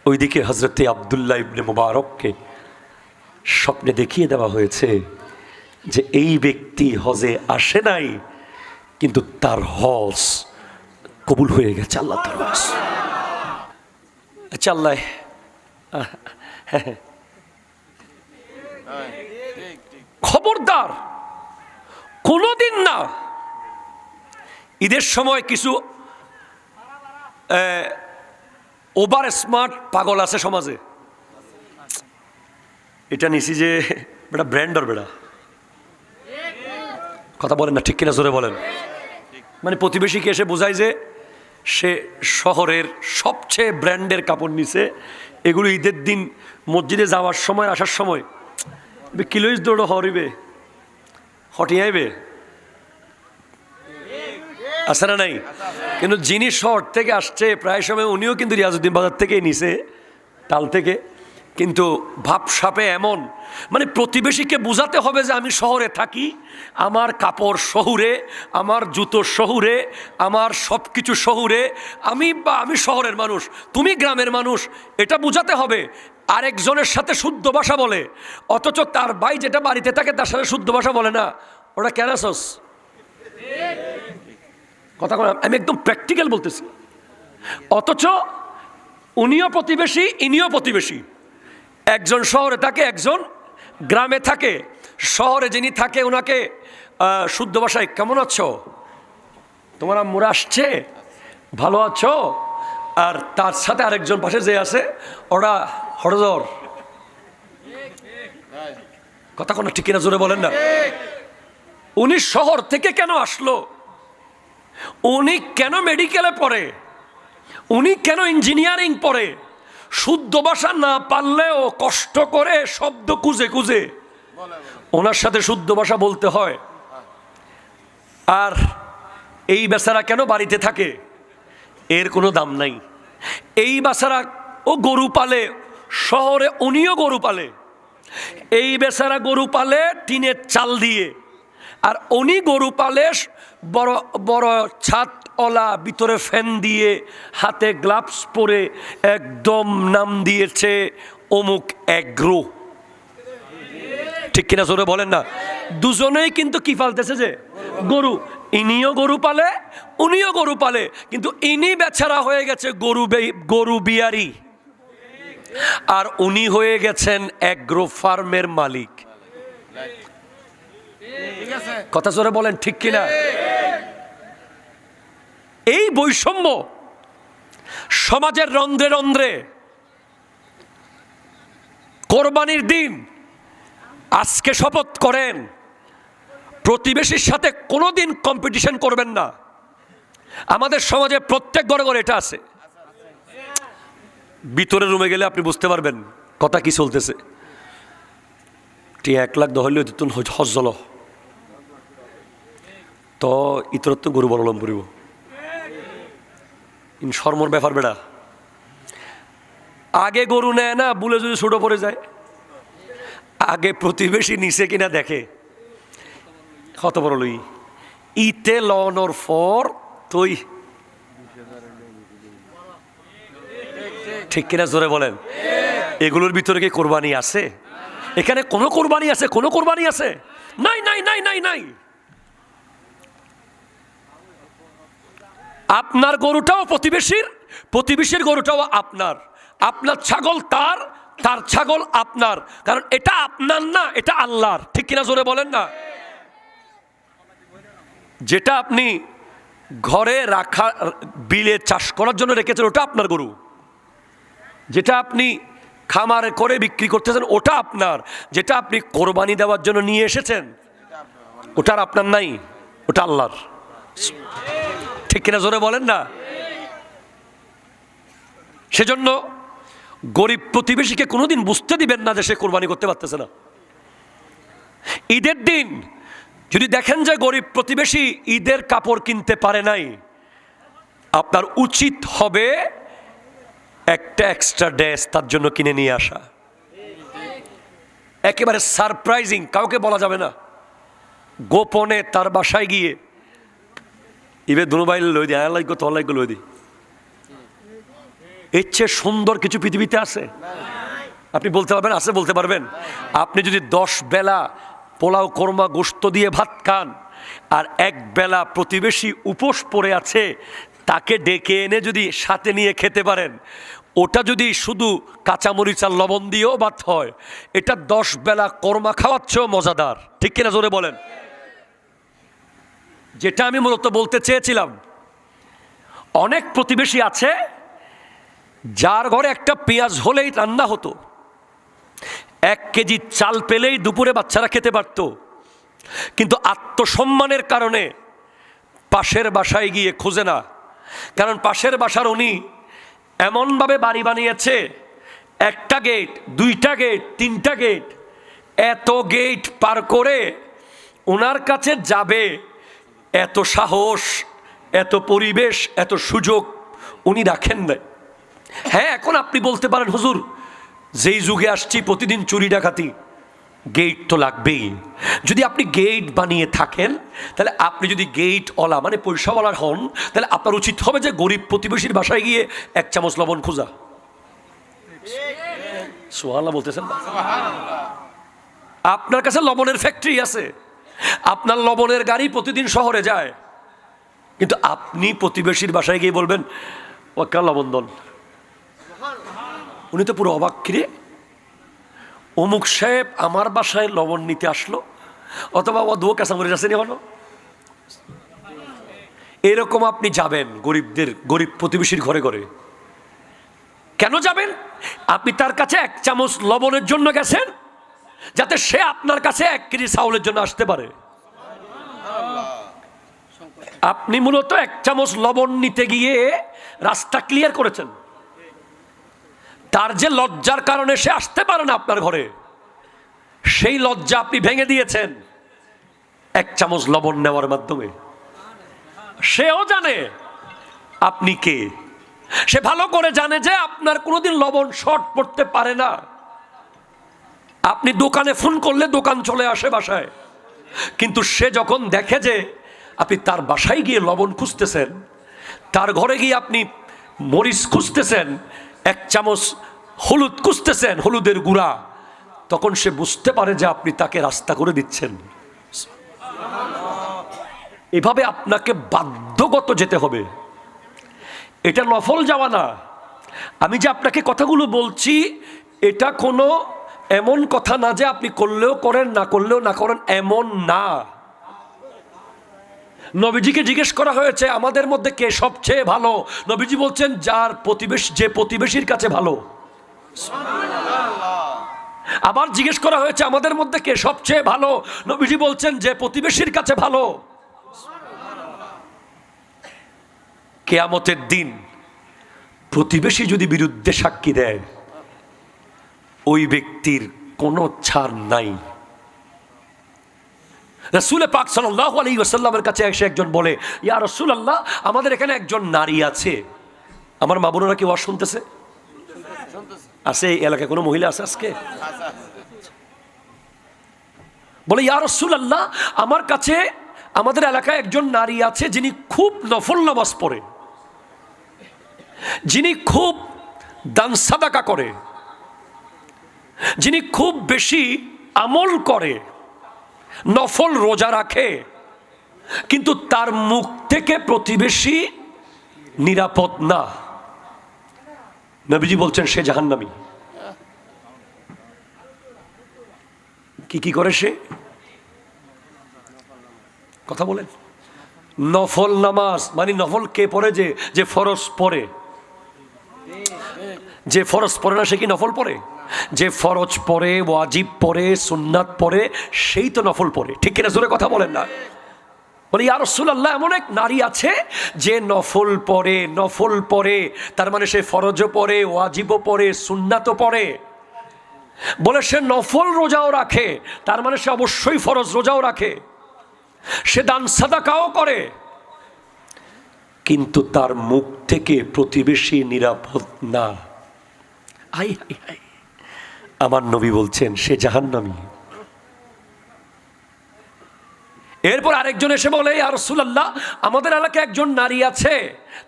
ওইদিকে হযরতে আব্দুল্লাহ ইবনে মুবারককে স্বপ্নে দেখিয়ে দেওয়া হয়েছে যে এই ব্যক্তি হজে আসে নাই, কিন্তু তার হজ কবুল হয়ে গেছে আল্লাহ তাআলা। আচ্ছা, আল্লাহ খবরদার কোনোদিন না ঈদের সময় কিছু ওভার স্মার্ট পাগল আছে সমাজে, এটা নিছি যে বেটা ব্র্যান্ডর, বেটা কথা বলেন না, ঠিক কিনা জোরে বলেন। মানে প্রতিবেশীকে এসে বোঝায় যে সে শহরের সবচেয়ে ব্র্যান্ডের কাপড় নিছে, এগুলো ঈদের দিন মসজিদে যাওয়ার সময় আসার সময় কিলোইস দৌড় হরিবে হটিয়াইবে, আছে না নাই? কিন্তু যিনি শহর থেকে আসছে প্রায় সময় উনিও কিন্তু রিয়াজউদ্দিন বাজার থেকেই নিছে, তাল থেকে। কিন্তু ভাবসাপে এমন, মানে প্রতিবেশীকে বোঝাতে হবে যে আমি শহরে থাকি, আমার কাপড় শহুরে, আমার জুতো শহুরে, আমার সব কিছু শহুরে, আমি শহরের মানুষ, তুমি গ্রামের মানুষ, এটা বোঝাতে হবে। আরেকজনের সাথে শুদ্ধ ভাষা বলে, অথচ তার ভাই যেটা বাড়িতে থাকে তার সাথে শুদ্ধ ভাষা বলে না, ওটা কেন আসস? কথা বলে, আমি একদম প্র্যাকটিক্যাল বলতেছি। অথচ উনিও প্রতিবেশী, ইনিও প্রতিবেশী, একজন শহরে থাকে, একজন গ্রামে থাকে। শহরে যিনি থাকে ওনাকে শুদ্ধ ভাষায় কেমন আছো, তোমার আম্মুরা আসছে, ভালো আছো, আর তার সাথে আরেকজন পাশে যে আছে ওরা হরজর, কথা কোনো ঠিক কিনা জোরে বলেন না। উনি শহর থেকে কেন আসলো, উনি কেন মেডিকেলে পড়ে, উনি কেন ইঞ্জিনিয়ারিং পড়ে, শুদ্ধ ভাষা না পারলেও কষ্ট করে শব্দ খুঁজে খুঁজে ওনার সাথে শুদ্ধ ভাষা বলতে হয়। আর এই বেচারা কেন বাড়িতে থাকে, এর কোনো দাম নাই। এই বেচারা ও গরু পালে, শহরে উনিও গরু পালে। এই বেচারা গরু পালে টিনের চাল দিয়ে, আর উনি গরু পালে বড় বড় ছাদওয়ালা, ভিতরে ফ্যান দিয়ে, হাতে গ্লাভস পরে, একদম নাম দিয়েছে অমুক এগ্রো, ঠিক কিনা জোরে বলেন না। দুজনেই কিন্তু কি পালতেছে, যে গরু। ইনিও গরু পালে, উনিও গরু পালে, কিন্তু ইনি বেচারা হয়ে গেছে গরু বিয়ারি, আর উনি হয়ে গেছেন এগ্রো ফার্মের মালিক। কথা জোরে বলেন, ঠিক কিনা? এই বৈষম্য সমাজের রন্ধ্রে রন্ধ্রে। কোরবানির দিন আজকে শপথ করেন প্রতিবেশীর সাথে কোনোদিন কম্পিটিশন করবেন না। আমাদের সমাজে প্রত্যেক ঘরে ঘরে এটা আছে। ভিতরে রুমে গেলে আপনি বুঝতে পারবেন কথা কি চলতেছে। 1 লাখ দহলে দিতুন হজ্জল তো ইতর তো গরু বললাম পড়িব শর্মর ব্যাপার বেড়া। আগে গরু নেয় না, বুলে যদি ছোট পড়ে যায়, আগে প্রতিবেশী নিচে কিনা দেখে, কত বড় লই ইতে লনর ফর তুই, ঠিক কিনা জোরে বলেন? এগুলোর ভিতরে কি কোরবানি আছে? এখানে কোনো কোরবানি আছে? কোনো কোরবানি আছে? নাই নাই নাই নাই নাই। আপনার গরুটাও প্রতিবেশীর, প্রতিবেশীর গরুটাও আপনার, আপনার ছাগল তার, তার ছাগল আপনার, কারণ এটা আপনার না, এটা আল্লাহর, ঠিক কিনা জোরে বলেন না? যেটা আপনি ঘরে রাখা বিলে চাষ করার জন্য রেখেছেন ওটা আপনার গরু, যেটা আপনি খামারে করে বিক্রি করতেছেন ওটা আপনার, যেটা আপনি কোরবানি দেওয়ার জন্য নিয়ে এসেছেন ওটা আর আপনার নাই, ওটা আল্লাহর, ঠিক কিনা জোরে বলেন না? সেজন্য গরিব প্রতিবেশীকে কোনোদিন বুঝতে দিবেন না যে সে কোরবানি করতে পারতেছে না। ঈদের দিন যদি দেখেন যে গরিব প্রতিবেশী ঈদের কাপড় কিনতে পারে নাই, আপনার উচিত হবে একটা এক্সট্রা ড্রেস তার জন্য কিনে নিয়ে আসা। একেবারে সারপ্রাইজিং, কাউকে বলা যাবে না, গোপনে তার বাসায় গিয়ে ইবে দুবাইল লই দি, আলাইগ তলাইগ লই দি। এর চেয়ে সুন্দর কিছু পৃথিবীতে আছে? আপনি বলতে পারবেন আছে? বলতে পারবেন? আপনি যদি 10 বেলা পোলাও কোরমা গোশত দিয়ে ভাত খান আর এক বেলা প্রতিবেশী উপোস পড়ে আছে তাকে ডেকে এনে যদি সাথে নিয়ে খেতে পারেন, ওটা যদি শুধু কাঁচামরিচ আর লবণ দিয়েও ভাত হয়, এটা 10 বেলা কোরমা খাওয়াচ্ছেও মজাদার, ঠিক কিনা জোরে বলেন? যেটা আমি মূলত বলতে চেয়েছিলাম, অনেক প্রতিবেশী আছে যার ঘরে একটা পেঁয়াজ হলেই রান্না হতো, 1 কেজি চাল পেলেই দুপুরে বাচ্চারা খেতে পারত, কিন্তু আত্মসম্মানের কারণে পাশের বাসায় গিয়ে খোঁজে না, কারণ পাশের বাসার উনি এমনভাবে বাড়ি বানিয়েছে, 1টা গেট, 2টা গেট, 3টা গেট, এত গেট পার করে ওনার কাছে যাবে এত সাহস, এত পরিবেশ, এত সুযোগ উনি রাখেন না। হ্যাঁ, এখন আপনি বলতে পারেন হুজুর যেই যুগে আসছি প্রতিদিন চুরি ডাকাতি, গেট তো লাগবেই। যদি আপনি গেট বানিয়ে থাকেন তাহলে আপনি যদি গেটওয়ালা মানে পয়সাওয়ালার হন, তাহলে আপনার উচিত হবে যে গরিব প্রতিবেশীর বাসায় গিয়ে 1 চামচ লবণ খোঁজা। সুবহানাল্লাহ বলতেছেন না? আপনার কাছে লবণের ফ্যাক্টরি আছে, আপনার লবণের গাড়ি প্রতিদিন শহরে যায়, কিন্তু আপনি প্রতিবেশীর বাসায় গিয়ে বলবেন ওকে লবণ দন, উনি তো পুরো অবাক, কিরে অমুক সাহেব আমার বাসায় লবণ নিতে আসলো, অথবা ও 2 কাঁচামরিচ আসেনি হলো। এরকম আপনি যাবেন গরিব প্রতিবেশীর ঘরে ঘরে। কেন যাবেন? আপনি তার কাছে 1 চামচ লবণের জন্য গেছেন, যাতে সে আপনার কাছে 1 কেজি চাউলের জন্য আসতে পারে। আপনি মূলত 1 চামচ লবণ নিতে গিয়ে রাস্তা ক্লিয়ার করেছেন, তার যে লজ্জার কারণে সে আসতে পারে না আপনার ঘরে, সেই লজ্জা আপনি ভেঙে দিয়েছেন 1 চামচ লবণ নেওয়ার মাধ্যমে। সেও জানে আপনি কে, সে ভালো করে জানে যে আপনার কোনোদিন লবণ শর্ট পড়তে পারে না। আপনি দোকানে ফোন করলে দোকান চলে আসে বাসায়, কিন্তু সে যখন দেখে যে আপনি তার বাসায় গিয়ে লবণ খুঁজতেছেন, তার ঘরে গিয়ে আপনি মরিচ খুঁজতেছেন, 1 চামচ হলুদ খুঁজতেছেন, হলুদের গুঁড়া, তখন সে বুঝতে পারে যে আপনি তাকে রাস্তা করে দিচ্ছেন। এভাবে আপনাকে বাধ্যগত যেতে হবে, এটা নফল যাওয়া না। আমি যে আপনাকে কথাগুলো বলছি এটা কোনো এমন কথা না যে আপনি করলেও করেন না করলেও না করেন, এমন না। নবীজিকে জিজ্ঞেস করা হয়েছে আমাদের মধ্যে কে সবচেয়ে ভালো, নবীজি বলছেন যার প্রতিবেশী, যে প্রতিবেশীর কাছে ভালো। আবার জিজ্ঞেস করা হয়েছে আমাদের মধ্যে কে সবচেয়ে ভালো, নবীজি বলছেন যে প্রতিবেশীর কাছে ভালো। কিয়ামতের দিন প্রতিবেশী যদি বিরুদ্ধে সাক্ষী দেয়, ওই ব্যক্তির কোনো ছাড় নাই। রাসূল পাক সাল্লাল্লাহু আলাইহি ওয়াসাল্লামের কাছে এসে একজন বলে, ইয়া রাসূলুল্লাহ, আমাদের এখানে একজন নারী আছে। আমার মা বোনেরা কি ওয়াজ শুনতেছে? আছে এই এলাকায় কোনো মহিলা আছে আজকে? বলে ইয়া রাসূলুল্লাহ, আমার কাছে আমাদের এলাকায় একজন নারী আছে যিনি খুব নফল নামাজ পড়ে, যিনি খুব দান সাদাকা করে, যিনি খুব বেশি আমল করে, নফল রোজা রাখে, কিন্তু তার মুখ থেকে প্রতিবেশী নিরাপদ না। নবীজি বলছেন সে জাহান্নামী। কি করে সে? কথা বলেন। নফল নামাজ মানে নফল কে পড়ে? যে ফরজ পড়ে। যে ফরজ পড়ে না সে কি নফল পড়ে? যে ফরজ পড়ে, ওয়াজিব পড়ে, সুন্নাত পড়ে, সেই তো নফল পড়ে। ঠিক কিনা? জোরে কথা বলেন না। বলে ইয়া রাসূলুল্লাহ, এমন এক নারী আছে যে নফল পড়ে, তার মানে সে ফরজও পড়ে, ওয়াজিবও পড়ে, সুন্নাতও পড়ে। বলে সে নফল রোজাও রাখে, তার মানে সে অবশ্যই ফরজ রোজাও রাখে, সে দান সাদাকাও করে, কিন্তু তার মুখ থেকে প্রতিবেশী নিরাপদ না। আই আই আই, আমার নবী বলছেন সে জাহান্নামী। এরপর আরেকজন এসে বলে ইয়া রাসূলুল্লাহ, আমাদের এলাকায় একজন নারী আছে,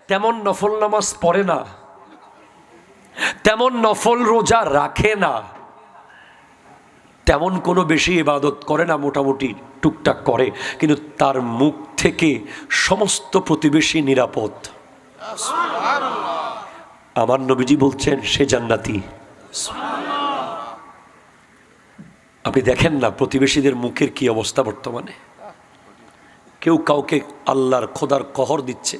তেমন নফল নামাজ পড়ে না, তেমন নফল রোজা রাখে না, তেমন কোনো বেশি ইবাদত করে না, মোটামুটি টুকটাক করে, কিন্তু তার মুখ থেকে সমস্ত প্রতিবেশী নিরাপদ। আমার নবীজি বলছেন সে জান্নাতি। আপনি দেখেন না প্রতিবেশীদের মুখের কি অবস্থা বর্তমানে। কেউ কাউকে আল্লাহর খোদার কহর দিচ্ছে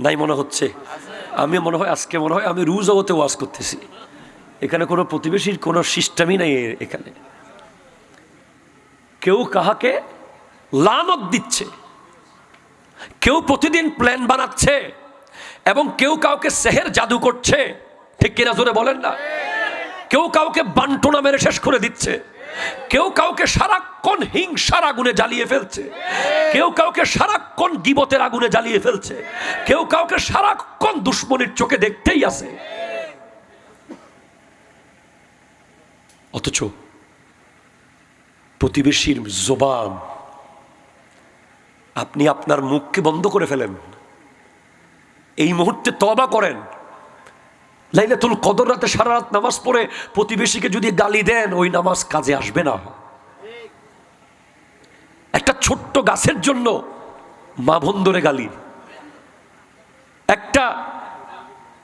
নাই মনে হচ্ছে। আমি মনে হয় আজকে আমি রুজগতে ওয়াজ করতেছি, এখানে কোনো প্রতিবেশীর কোনো সিস্টেমই নাই। এখানে কেউ কাহাকে লানত দিচ্ছে, কেউ প্রতিদিন প্ল্যান বানাচ্ছে, এবং কেউ কাউকে সেহের জাদু করছে। ঠিক কিনা? জোরে বলেন না। কেউ কাউকে বান্টনা মেরে শেষ করে দিচ্ছে, কেউ কাউকে সারাক্ষণ হিংসার আগুনে জ্বালিয়ে ফেলছে, কেউ কাউকে সারাক্ষণ গীবতের আগুনে জ্বালিয়ে ফেলছে, কেউ কাউকে সারাক্ষণ দুশ্মনীর চোখে দেখতেই আছে। অথচ প্রতিবেশীর জবান, আপনি আপনার মুখকে বন্ধ করে ফেলেন, এই মুহূর্তে তওবা করেন। লাইলাতুল কদর রাতে সারা রাত নামাজ পড়ে প্রতিবেশীকে যদি গালি দেন, ওই নামাজ কাজে আসবে না। একটা ছোট্ট গাছের জন্য মা বোন ধরে গালি, একটা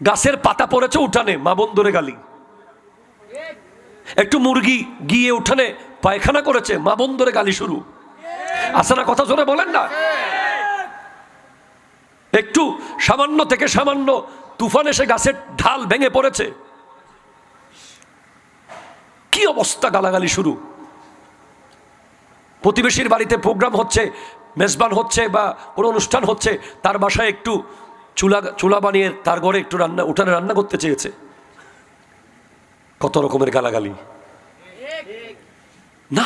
গাছের পাতা পড়েছে উঠানে, মা বোন ধরে গালি, একটু মুরগি গিয়ে উঠানে পায়খানা করেছে, মা বোন ধরে গালি শুরু। আসে না? কথা জোরে বলেন না। একটু সামান্য থেকে সামান্য তুফান এসে গাছের ঢাল ভেঙে পড়েছে, কি অবস্থা, গালাগালি শুরু। প্রতিবেশীর বাড়িতে প্রোগ্রাম হচ্ছে, মেজবান হচ্ছে বা কোনো অনুষ্ঠান হচ্ছে, তার বাসায় একটু চুলা বানিয়ে তার ঘরে একটু উঠানে রান্না করতে চেয়েছে, কত রকমের গালাগালি। না,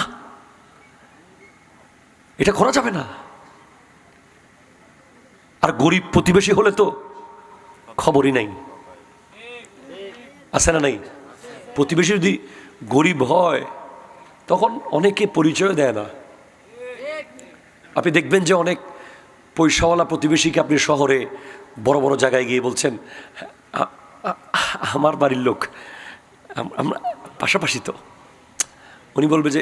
এটা করা যাবে না। আর গরিব প্রতিবেশী হলে তো খবরই নাই। আছে না? নাই। প্রতিবেশী যদি গরিব হয় তখন অনেকে পরিচয় দেয় না। আপনি দেখবেন যে অনেক পয়সাওয়ালা প্রতিবেশীকে আপনি শহরে বড় বড় জায়গায় গিয়ে বলছেন আমার বাড়ির লোক, আমরা পাশাপাশি তো, উনি বলবে যে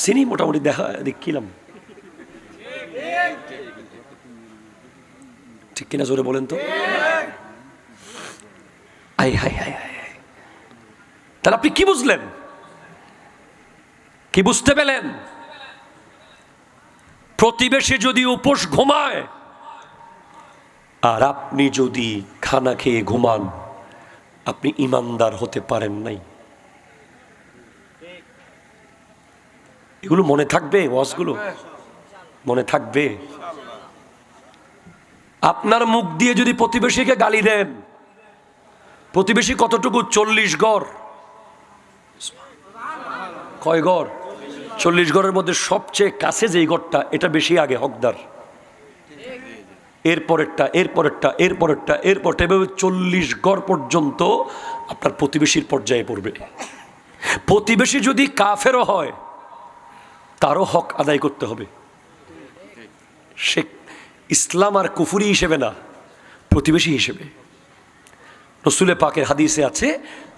চিনি, মোটামুটি দেখিলাম। ঠিক কিনা? জোরে বলেন তো। I high high high. তাহলে আপনি কি বুঝলেন? কি বুঝতে পেলেন? প্রতিবেশী যদি উপোস ঘুমায় আর আপনি যদি খানা খেয়ে ঘুমান, আপনি ইমানদার হতে পারেন নাই। এগুলো মনে থাকবে, ওয়াজগুলো মনে থাকবে। আপনার মুখ দিয়ে যদি প্রতিবেশীকে গালি দেন, প্রতিবেশী কতটুকু? 40 গড়। কয় গড়? 40 গড়ের মধ্যে সবচেয়ে কাছে যেই গড়টা, এটা বেশি আগে হকদার, এরপরেরটা, এরপরেরটা, এরপরেরটা, এরপরটা, এভাবে 40 গড় পর্যন্ত আপনার প্রতিবেশীর পর্যায়ে পড়বে। প্রতিবেশী যদি কাফেরও হয় তারও হক আদায় করতে হবে। সে ইসলাম আর কুফরি হিসেবে না, প্রতিবেশী হিসেবে। রসুলে পাকের হাদিসে আছে,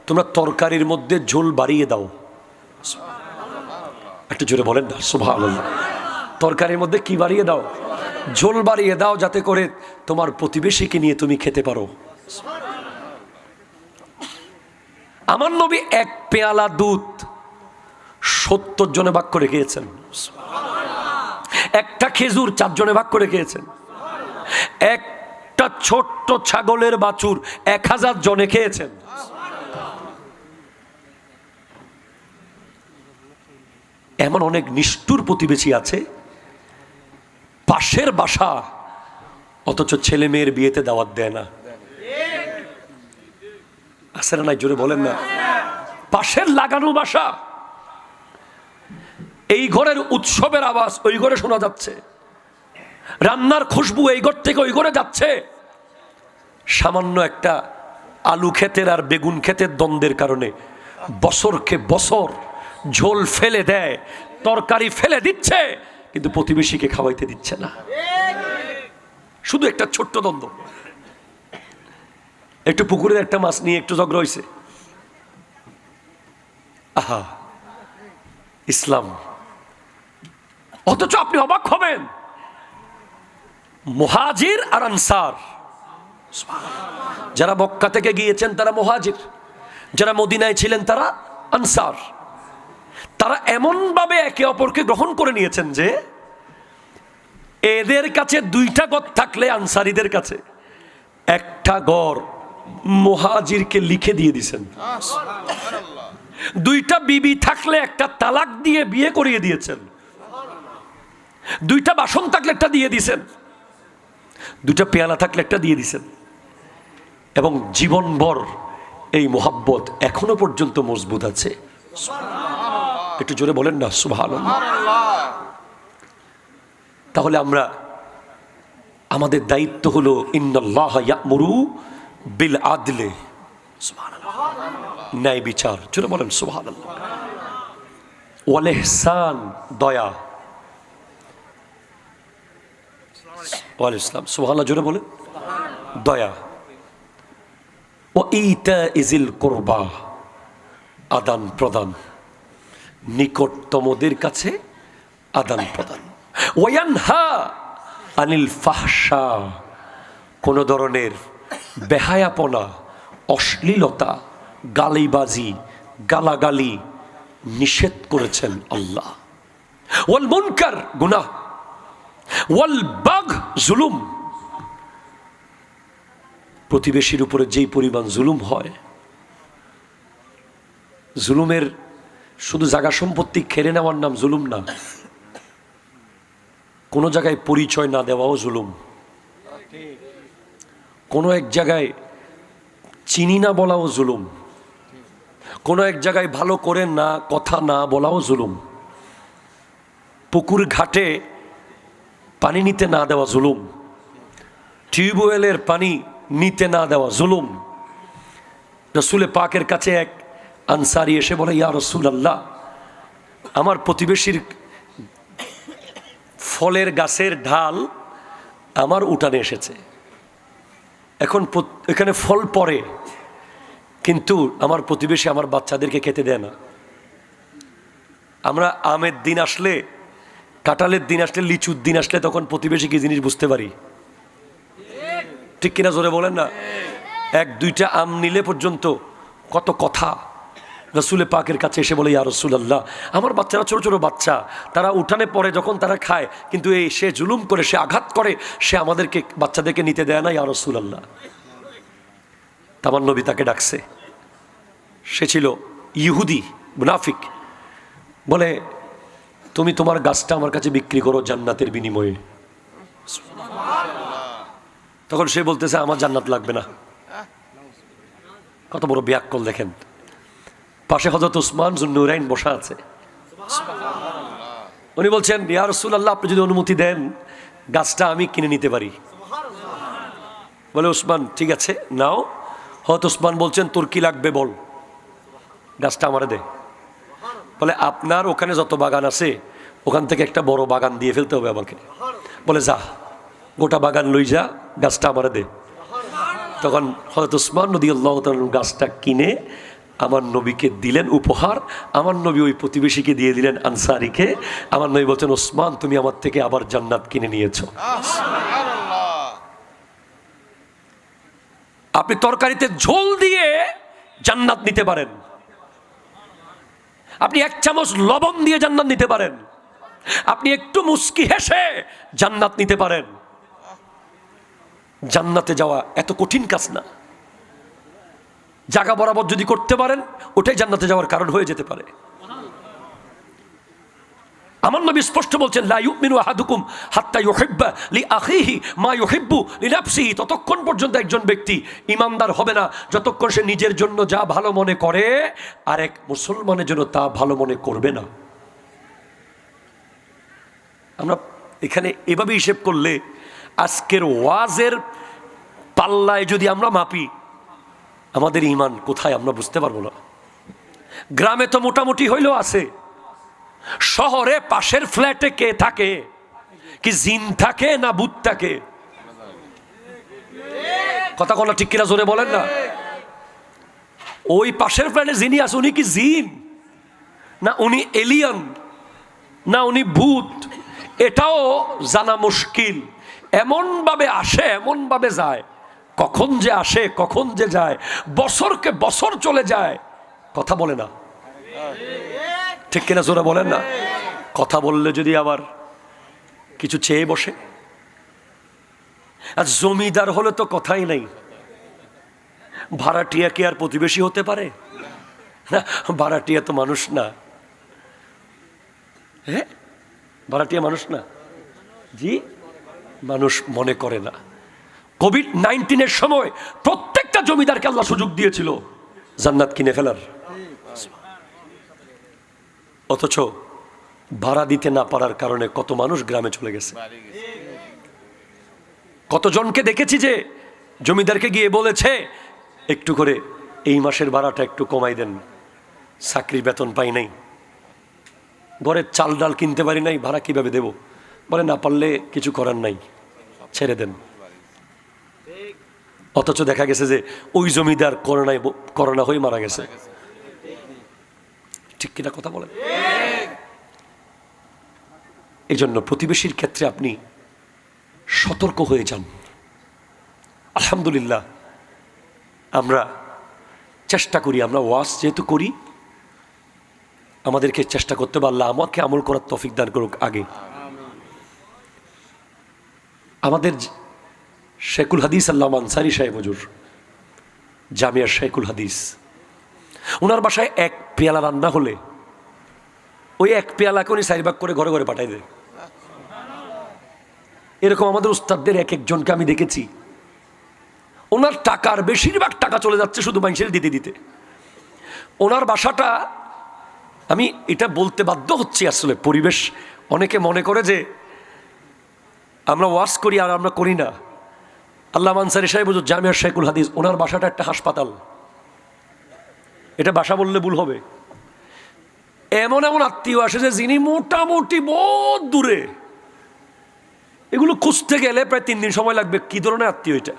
তোমরা তরকারির মধ্যে ঝোল বাড়িয়ে দাও। একটু জোরে বলেন না সুবহানাল্লাহ। তরকারির মধ্যে কি বাড়িয়ে দাও? ঝোল বাড়িয়ে দাও, যাতে করে তোমার প্রতিবেশীকে নিয়ে তুমি খেতে পারো। আমার নবী এক পেয়ালা দুধ 70 জনে ভাগ করে খেয়েছেন। একটা খেজুর 4 জনে ভাগ করে খেয়েছেন। একটা ছোট্ট ছাগলের বাছুর 1000 জনে খেয়েছেন। এমন অনেক নিষ্ঠুর প্রতিবেশী আছে, পাশের বাসা অথচ ছেলে মেয়ের বিয়েতে দাওয়াত দেয় না। আছে না নাই? জোরে বলেন না। পাশের লাগানো বাসা, এই ঘরের উৎসবের আওয়াজ ওই ঘরে শোনা যাচ্ছে, রান্নার খুশবু এই ঘর থেকে ওই ঘরে যাচ্ছে। সামান্য একটা আলু ক্ষেতের আর বেগুন ক্ষেতের দ্বন্দ্বের কারণে বছরকে বছর ঝোল ফেলে দেয়, তরকারি ফেলে দিচ্ছে, কিন্তু প্রতিবেশীকে খাওয়াইতে দিচ্ছে না। শুধু একটা ছোট্ট দ্বন্দ্ব, একটু পুকুরের একটা মাছ নিয়ে একটু ঝগড়া হয়েছে। আহা, ইসলাম! অথচ আপনি অবাক হবেন, মুহাজির আর আনসার, যারা মক্কা থেকে গিয়েছেন তারা মুহাজির, যারা মদিনায় ছিলেন তারা আনসার। তারা এমন ভাবে একে অপরকে গ্রহণ করে নিয়েছেন যে এদের কাছে 2টা ঘর থাকলে আনসারীদের কাছে একটা ঘর মুহাজিরকে লিখে দিয়ে দিয়েছেন। 2টা বিবি থাকলে একটা তালাক দিয়ে বিয়ে করিয়ে দিয়েছেন। 2টা বাসন থাকলে একটা দিয়ে দিয়েছেন। 2টা পেয়ালা থাকলে একটা দিয়ে দিয়েছেন। এবং জীবনভর এই মোহাব্বত এখনো পর্যন্ত মজবুত আছে। একটু জোরে বলেন না সুবহানাল্লাহ। তাহলে আমাদের দায়িত্ব হলো ইন্নাল্লাহা ইয়া'মুরু বিল আদলে, সুবহানাল্লাহ, ন্যায় বিচার। জোরে বলেন সুবহানাল্লাহ। ওয়াল ইহসান, দয়া। ওয়াল ইসলাম, সুবহানাল্লাহ, জোরে বলেন, দয়া। ওয়া ইতাইজিল কুরবা, আদান প্রদান, নিকটতমদের কাছে আদান প্রদান। ওয়ায়ানহা আনিল ফাহশা, কোন ধরনের বেহায়াপনা, অশ্লীলতা, গালিবাজি, গালাগালি নিষেধ করেছেন আল্লাহ। ওয়াল মুনকার, গুনাহ। ওয়াল বাগ, জুলুম। প্রতিবেশীর উপরে যেই পরিমাণ জুলুম হয়, জুলুমের শুধু জায়গা সম্পত্তি খেড়ে নেওয়ার নাম জুলুম না, কোনো জায়গায় পরিচয় না দেওয়াও জুলুম। কোনো এক জায়গায় চিনি না বলাও জুলুম। কোনো এক জায়গায় ভালো করে না কথা না বলাও জুলুম। পুকুর ঘাটে পানি নিতে না দেওয়া জুলুম। টিউবওয়েলের পানি নিতে না দেওয়া জুলুম। রসুলে পাকের কাছে এক আনসারী এসে বলে, ইয়া রাসূলুল্লাহ, আমার প্রতিবেশীর ফলের গাছের ঢাল আমার উঠানে এসেছে, এখন এখানে ফল পড়ে, কিন্তু আমার প্রতিবেশী আমার বাচ্চাদেরকে খেতে দেয় না। আমরা আমের দিন আসলে, কাঁঠালের দিন আসলে, লিচুর দিন আসলে তখন প্রতিবেশী কি জিনিস বুঝতে পারি, ঠিক কিনা? জোরে বলেন না। 1-2টা আম নিলে পর্যন্ত কত কথা। রসুলে পাকের কাছে এসে বলে, ইয়া রাসূলুল্লাহ, আমার বাচ্চারা ছোট ছোট বাচ্চা, তারা উঠানে পড়ে যখন তারা খায়, কিন্তু সে জুলুম করে, সে আঘাত করে, সে আমাদেরকে বাচ্চাদেরকে নিতে দেয় না, ইয়া রাসূলুল্লাহ। আমার নবী তাকে ডাকছে। সে ছিল ইহুদি, মুনাফিক। বলে, তুমি তোমার গাছটা আমার কাছে বিক্রি করো জান্নাতের বিনিময়ে। তখন সে বলতেছে, আমার জান্নাত লাগবে না। কত বড় ব্যাককল দেখেন। পাশে হযরত উসমান যুন্নুরাইন বসা আছে। উনি বলছেন, ইয়া রাসূলুল্লাহ, আপনি যদি অনুমতি দেন গাছটা আমি কিনে নিতে পারি। বলে উসমান, ঠিক আছে, নাও। হযরত উসমান বলছেন, তোর কি লাগবে বল, গাছটা আমারে দে। বলে আপনার ওখানে যত বাগান আছে ওখান থেকে একটা বড় বাগান দিয়ে ফেলতে হবে আমাকে। বলে যা, গোটা বাগান লই যা, গাছটা আমারে দে। তখন হযরত উসমান রাদিয়াল্লাহু তাআলা গাছটা কিনে আমার নবীকে দিলেন উপহার। আমার নবী ওই প্রতিবেশীকে দিয়ে দিলেন, আনসারীকে। আমার নবী বলছেন, ওসমান তুমি আমার থেকে আবার জান্নাত কিনে নিয়েছো। আপনি তরকারিতে ঝোল দিয়ে জান্নাত নিতে পারেন, আপনি এক চামচ লবণ দিয়ে জান্নাত নিতে পারেন, আপনি একটু মুস্কি হেসে জান্নাত নিতে পারেন। জান্নাতে যাওয়া এত কঠিন কাজ না। জায়গা বরাবর যদি করতে পারেন ওটাই জান্নাতে যাওয়ার কারণ হয়ে যেতে পারে। আমার নবী স্পষ্ট বলছেন, লা ইউমিনু আহাদুকুম হাত্তা ইউহিব্বা লিআখিহি মা ইউহিব্বু লিনাফসিহি। ততক্ষণ পর্যন্ত একজন ব্যক্তি ঈমানদার হবে না যতক্ষণ সে নিজের জন্য যা ভালো মনে করে আর এক মুসলমানের জন্য তা ভালো মনে করবে না। আমরা এখানে এভাবে হিসেব করলে আজকের ওয়াজের পাল্লায় যদি আমরা মাপি আমাদের ঈমান কোথায় আমরা বুঝতে পারবো না। গ্রামে তো মোটামুটি হইলেও আছে, শহরে পাশের ফ্ল্যাটে কে থাকে? কি জিন থাকে না ভূত থাকে? কথা কোন ঠিক কিনা জোরে বলেন না। ওই পাশের ফ্ল্যাটে যিনি আছে উনি কি জিন, না উনি এলিয়ান, না উনি ভূত? এটাও জানা মুশকিল। এমন ভাবে আসে, এমন ভাবে যায়, কখন যে আসে কখন যে যায়, বছরকে বছর চলে যায়, কথা বলে না। ঠিক কিনা জোরে বলেন না। কথা বললে যদি আবার কিছু চেয়ে বসে। আর জমিদার হলে তো কথাই নাই। ভাড়াটিয়া কি আর প্রতিবেশী হতে পারে? না, ভাড়াটিয়া তো মানুষ না। হ্যাঁ, ভাড়াটিয়া মানুষ না। জি, মানুষ মনে করে না। কোভিড-19 সময় প্রত্যেকটা জমিদারকে আল্লাহ সুযোগ দিয়েছিল জান্নাত কিনে ফেলার, অথচ ভাড়া দিতে না পারার কারণে কত মানুষ গ্রামে চলে গেছে। কতজনকে দেখেছি যে জমিদারকে গিয়ে বলেছে একটু করে এই মাসের ভাড়াটা একটু কমাই দেন, চাকরির বেতন পাই নাই, ঘরের চাল ডাল কিনতে পারি নাই, ভাড়া কিভাবে দেব? বলে না পারলে কিছু করার নাই, ছেড়ে দেন। অথচ দেখা গেছে যে ওই জমিদার করোনা হয়ে মারা গেছে। ঠিক কিনা কথা বলেন? এই জন্য প্রতিবেশীর ক্ষেত্রে আপনি সতর্ক হয়ে যান। আলহামদুলিল্লাহ আমরা চেষ্টা করি, আমরা ওয়াজ যেহেতু করি আমাদেরকে চেষ্টা করতে হবে আল্লাহ আমাকে আমল করার তৌফিক দান করুক। আগে আমাদের শেখুল হাদিস আল্লামা আনসারী সাহেব হুজুর, জামিয়া শেখুল হাদিস, ওনার বাসায় এক পেয়ালা রান্না হলে ওই এক পেয়ালাকে উনি 4 ভাগ করে ঘরে ঘরে পাঠাই দেয়। এরকম আমাদের উস্তাদদের এক একজনকে আমি দেখেছি। ওনার টাকার বেশিরভাগ টাকা চলে যাচ্ছে শুধু মানুষের দিতে দিতে। ওনার বাসাটা, আমি এটা বলতে বাধ্য হচ্ছি, আসলে পরিবেশ অনেকে মনে করে যে আমরা ওয়াজ করি আর আমরা করি না। আল্লামা আনসারী সাহেব হুজুর, জামিয়া শেখুল হাদিস, ওনার বাসাটা একটা হাসপাতাল। এটা বাসা বললে ভুল হবে। এমন এমন আত্মীয় আসে যে যিনি মোটামুটি বহুত দূরে, এগুলো খুঁজতে গেলে প্রায় 3 দিন সময় লাগবে। কি ধরনের আত্মীয় এটা?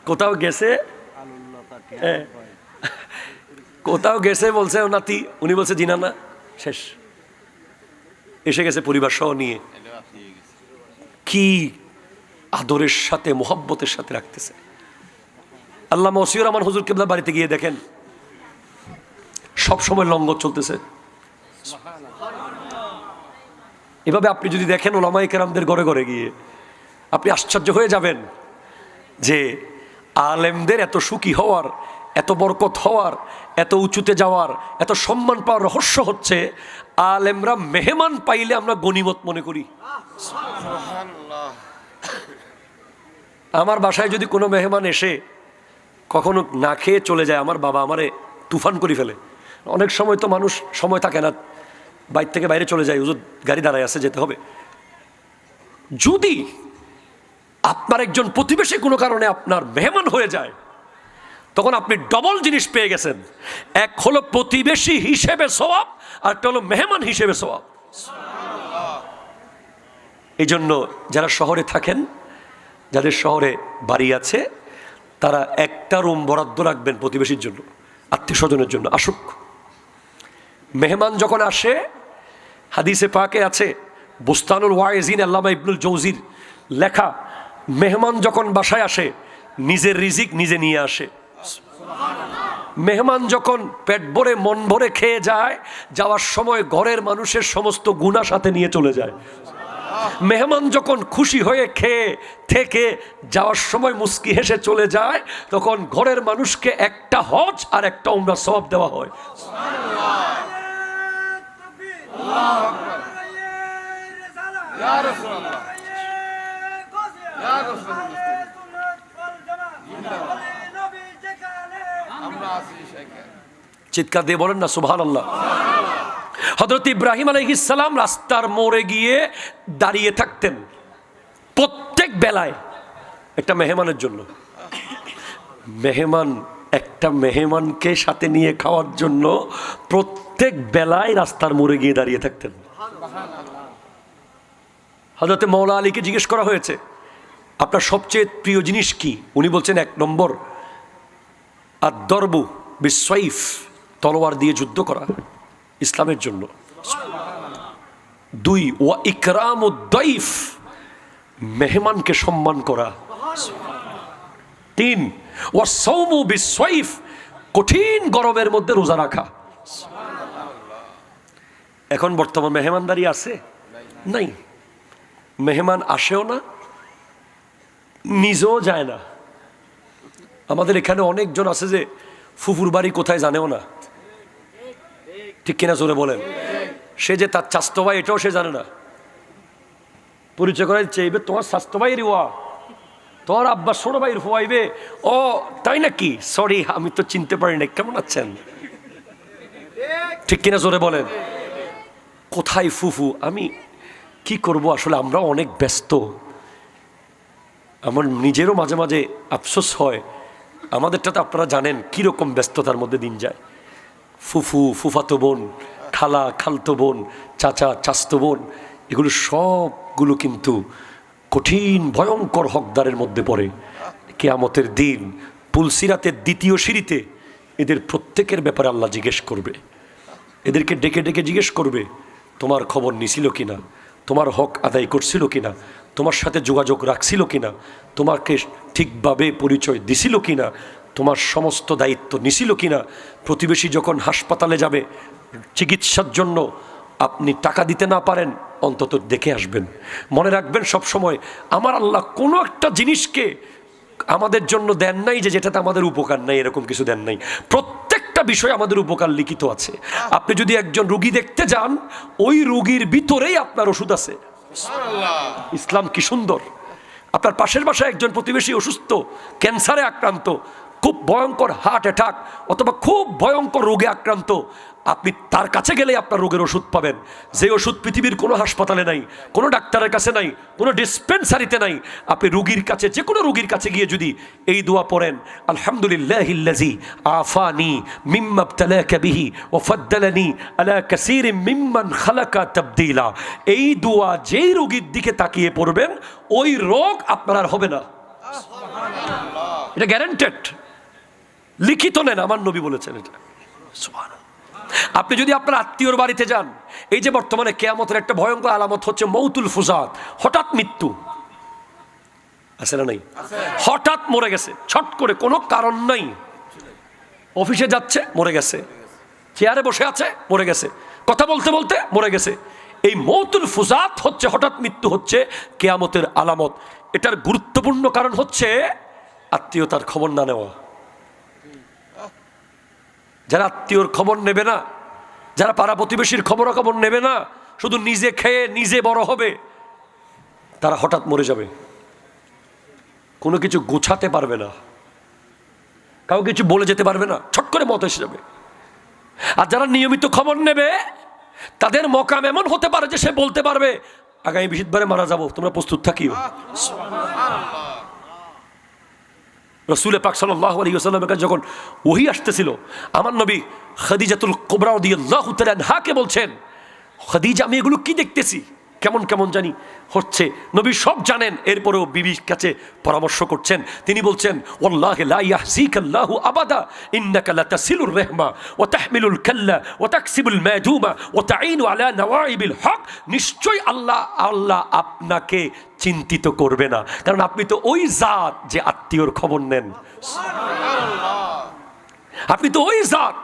কোথাও গেছে, কোথাও গেছে বলছে নাতি, উনি বলছে জিনা না, শেষ। এসে গেছে পরিবার সহ নিয়ে। কি আদরের সাথে মোহাব্বতের সাথে রাখতেছে। আল্লামা ওসিউর রহমান হুজুর কিবলা বাড়িতে গিয়ে দেখেন সব সময় লঙ্গর চলতেছে। এভাবে আপনি যদি দেখেন ওলামায়ে কেরামদের ঘরে ঘরে গিয়ে আপনি আশ্চর্য হয়ে যাবেন যে আলেমদের এত সুখী হওয়ার, এত বরকত হওয়ার, এত উঁচুতে যাওয়ার, এত সম্মান পাওয়ার রহস্য হচ্ছে আলেমরা মেহমান পাইলে আমরা গনিমত মনে করি। আমার বাসায় যদি কোনো মেহমান এসে কখনো না খেয়ে চলে যায়, আমার বাবা আমারে তুফান করে ফেলে। অনেক সময় তো মানুষ সময় থাকে না, বাইরে থেকে বাইরে চলে যায়, হুজুর গাড়ি দাঁড়ায় আছে, যেতে হবে। যদি আপনার একজন প্রতিবেশী কোনো কারণে আপনার মেহমান হয়ে যায়, তখন আপনি ডবল জিনিস পেয়ে গেছেন। এক হলো প্রতিবেশী হিসেবে সওয়াব, আর একটা হলো মেহমান হিসেবে সওয়াব। এই জন্য যারা শহরে থাকেন, যাদের শহরে বাড়ি আছে, তারা একটা রুম বরাদ্দ রাখবেন প্রতিবেশীর জন্য, আত্মীয় স্বজনের জন্য আসুক। মেহমান যখন আসে, হাদিসে পাকে আছে, বুস্তানুল ওয়াইজিন আল্লামা ইবনুল জৌজির লেখা, মেহমান যখন বাসায় আসে নিজের রিজিক নিজে নিয়ে আসে। মেহমান যখন পেট ভরে মন ভরে খেয়ে যায়, যাওয়ার সময় ঘরের মানুষের সমস্ত গুনাহ সাথে নিয়ে চলে যায়। মেহমান যখন খুশি হয়ে খেয়ে থেকে যাওয়ার সময় মুস্কি হেসে চলে যায়, তখন ঘরের মানুষকে একটা হজ আর একটা উমরা সওয়াব দেওয়া হয়। চিৎকার দিয়ে বলেন না সুবহানাল্লাহ। হযরত ইব্রাহিম আলাইহিস সালাম রাস্তার মোড়ে গিয়ে দাঁড়িয়ে থাকতেন প্রত্যেক বেলায় একটা মেহমানের জন্য। একটা মেহমানকে সাথে নিয়ে খাওয়ার জন্য প্রত্যেক বেলায় রাস্তার মোড়ে গিয়ে দাঁড়িয়ে থাকতেন। হযরত মওলা আলীকে জিজ্ঞেস করা হয়েছে, আপনার সবচেয়ে প্রিয় জিনিস কি? উনি বলছেন, 1 নম্বর আদ-দরবু বিস-সাইফ, তলোয়ার দিয়ে যুদ্ধ করা ইসলামের জন্য। 2 ওয়া ইকরামুদ-দাইফ, মেহমানকে সম্মান করা। 3 ওয়া সাওমু বিস-সাইফ, কঠিন গরমের মধ্যে রোজা রাখা। এখন বর্তমান মেহমানদারি আছে? নাই। মেহমান আসেও না, নিজেও যায় না। আমাদের এখানে অনেকজন আছে যে ফুফুর বাড়ি কোথায় জানেও না, ঠিক কিনা জোরে বলেন? সে যে তার স্বাস্থ্য ভাই এটাও সে জানে না। পরিচয় করাই চাইবে, তোমার স্বাস্থ্য ভাইয়ের ওয়া, তোমার আব্বা ছোট ভাইয়ের ফুয়াইবে। ও তাই নাকি, সরি আমি তো চিনতে পারি না, কেমন আছেন? ঠিক কিনা জোরে বলেন? কোথায় ফুফু? আমি কি করব, আসলে আমরা অনেক ব্যস্ত। আমার নিজেরও মাঝে মাঝে আফসোস হয়, আমাদেরটা তো আপনারা জানেন কীরকম ব্যস্ততার মধ্যে দিন যায়। ফুফু, ফুফাতো বোন, খালা, খালতো বোন, চাচা, চাচতো বোন, এগুলো সবগুলো কিন্তু কঠিন ভয়ঙ্কর হকদারের মধ্যে পড়ে। কিয়ামতের দিন পুলসিরাতের 2য় সিঁড়িতে এদের প্রত্যেকের ব্যাপারে আল্লাহ জিজ্ঞেস করবে। এদেরকে ডেকে ডেকে জিজ্ঞেস করবে, তোমার খবর নিছিল কিনা, তোমার হক আদায় করছিল কিনা, তোমার সাথে যোগাযোগ রাখছিল কিনা, তোমাকে ঠিকভাবে পরিচয় দিছিল কিনা, তোমার সমস্ত দায়িত্ব নিছিল কিনা। প্রতিবেশী যখন হাসপাতালে যাবে চিকিৎসার জন্য, আপনি টাকা দিতে না পারেন, অন্তত দেখে আসবেন। মনে রাখবেন সব সময়, আমার আল্লাহ কোনো একটা জিনিসকে আমাদের জন্য দেন নাই যে যেটাতে আমাদের উপকার নাই, এরকম কিছু দেন নাই। প্রত্যেকটা বিষয় আমাদের উপকার লিখিত আছে। আপনি যদি একজন রুগী দেখতে যান, ওই রুগীর ভিতরেই আপনার ওষুধ আছে। ইসলাম কি সুন্দর! আপনার পাশের বাসায় একজন প্রতিবেশী অসুস্থ, ক্যান্সারে আক্রান্ত, খুব ভয়ঙ্কর হার্ট অ্যাটাক অথবা খুব ভয়ঙ্কর রোগে আক্রান্ত, আপনি তার কাছে গেলে আপনার রোগের ওষুধ পাবেন। যে ওষুধ পৃথিবীর কোনো হাসপাতালে নাই, কোনো ডাক্তারের কাছে নাই, কোনো ডিসপেন্সারিতে নাই। আপনি রোগীর কাছে, যে কোনো রোগীর কাছে গিয়ে যদি এই দোয়া পড়েন, আলহামদুলিল্লাহিল্লাযী আফানি মিম্মা ইবতালাকা বিহি ওয়া ফাদ্দালানি আলা কাসীরিম মিম্মান খালাকা তাবদীলা, এই দোয়া যেই রোগীর দিকে তাকিয়ে পড়বেন, ওই রোগ আপনার আর হবে না। এটা গ্যারান্টেড, লিখিত নেন, আমার নবী বলেছেন এটা। সুবহানাল্লাহ। আপনি যদি আপনার আত্মীয়র বাড়িতে যান, এই যে বর্তমানে কিয়ামতের একটা ভয়ঙ্কর আলামত হচ্ছে মৌতুল ফুজাত, হঠাৎ মৃত্যু আছে না নাই? হঠাৎ মরে গেছে, ছট করে, কোনো কারণ নাই। অফিসে যাচ্ছে, মরে গেছে। চেয়ারে বসে আছে, মরে গেছে। কথা বলতে বলতে মরে গেছে। এই মৌতুল ফুজাত হচ্ছে, হঠাৎ মৃত্যু হচ্ছে কিয়ামতের আলামত। এটার গুরুত্বপূর্ণ কারণ হচ্ছে আত্মীয়তার খবর না নেওয়া। যারা আত্মীয়র খবর নেবে না, যারা পাড়া প্রতিবেশীর খবরাখবর নেবে না, শুধু নিজে খেয়ে নিজে বড় হবে, তারা হঠাৎ মরে যাবে। কোনো কিছু গোছাতে পারবে না, কাউ কিছু বলে যেতে পারবে না, ছট করে মত এসে যাবে। আর যারা নিয়মিত খবর নেবে, তাদের মকাম এমন হতে পারে যে সে বলতে পারবে, আগামী বৃহস্পতিবারে মারা যাব, তোমরা প্রস্তুত থাকিও। রাসূল পাক সাল্লাল্লাহু আলাইহি ওয়াসাল্লামের কাছে যখন ওহী আসতেছিল, আমার নবী খাদিজাতুল কুবরা রাদিয়াল্লাহু তাআলা আনহাকে বলছেন, খাদিজা আমি এগুলো কি দেখতেছি, কেমন কেমন জানি হচ্ছে। নবী সব জানেন, এরপরেও বিবির কাছে পরামর্শ করছেন। তিনি বলছেন, ওয়াল্লাহি লা ইয়াহসিকাল্লাহু আবাদা ইন্নাকা লাতাসিলুর রাহমা ওয়া তাহমিলুল কাল্লা ওয়া তাকসিবুল মাদুমা ওয়া তাঈনু আলা নওয়াইবিল হক। নিশ্চয় আল্লাহ আপনাকে চিন্তিত করবে না, কারণ আপনি তো ওই জাত যে আত্মীয়র খবর নেন। আপনি তো ওই জাত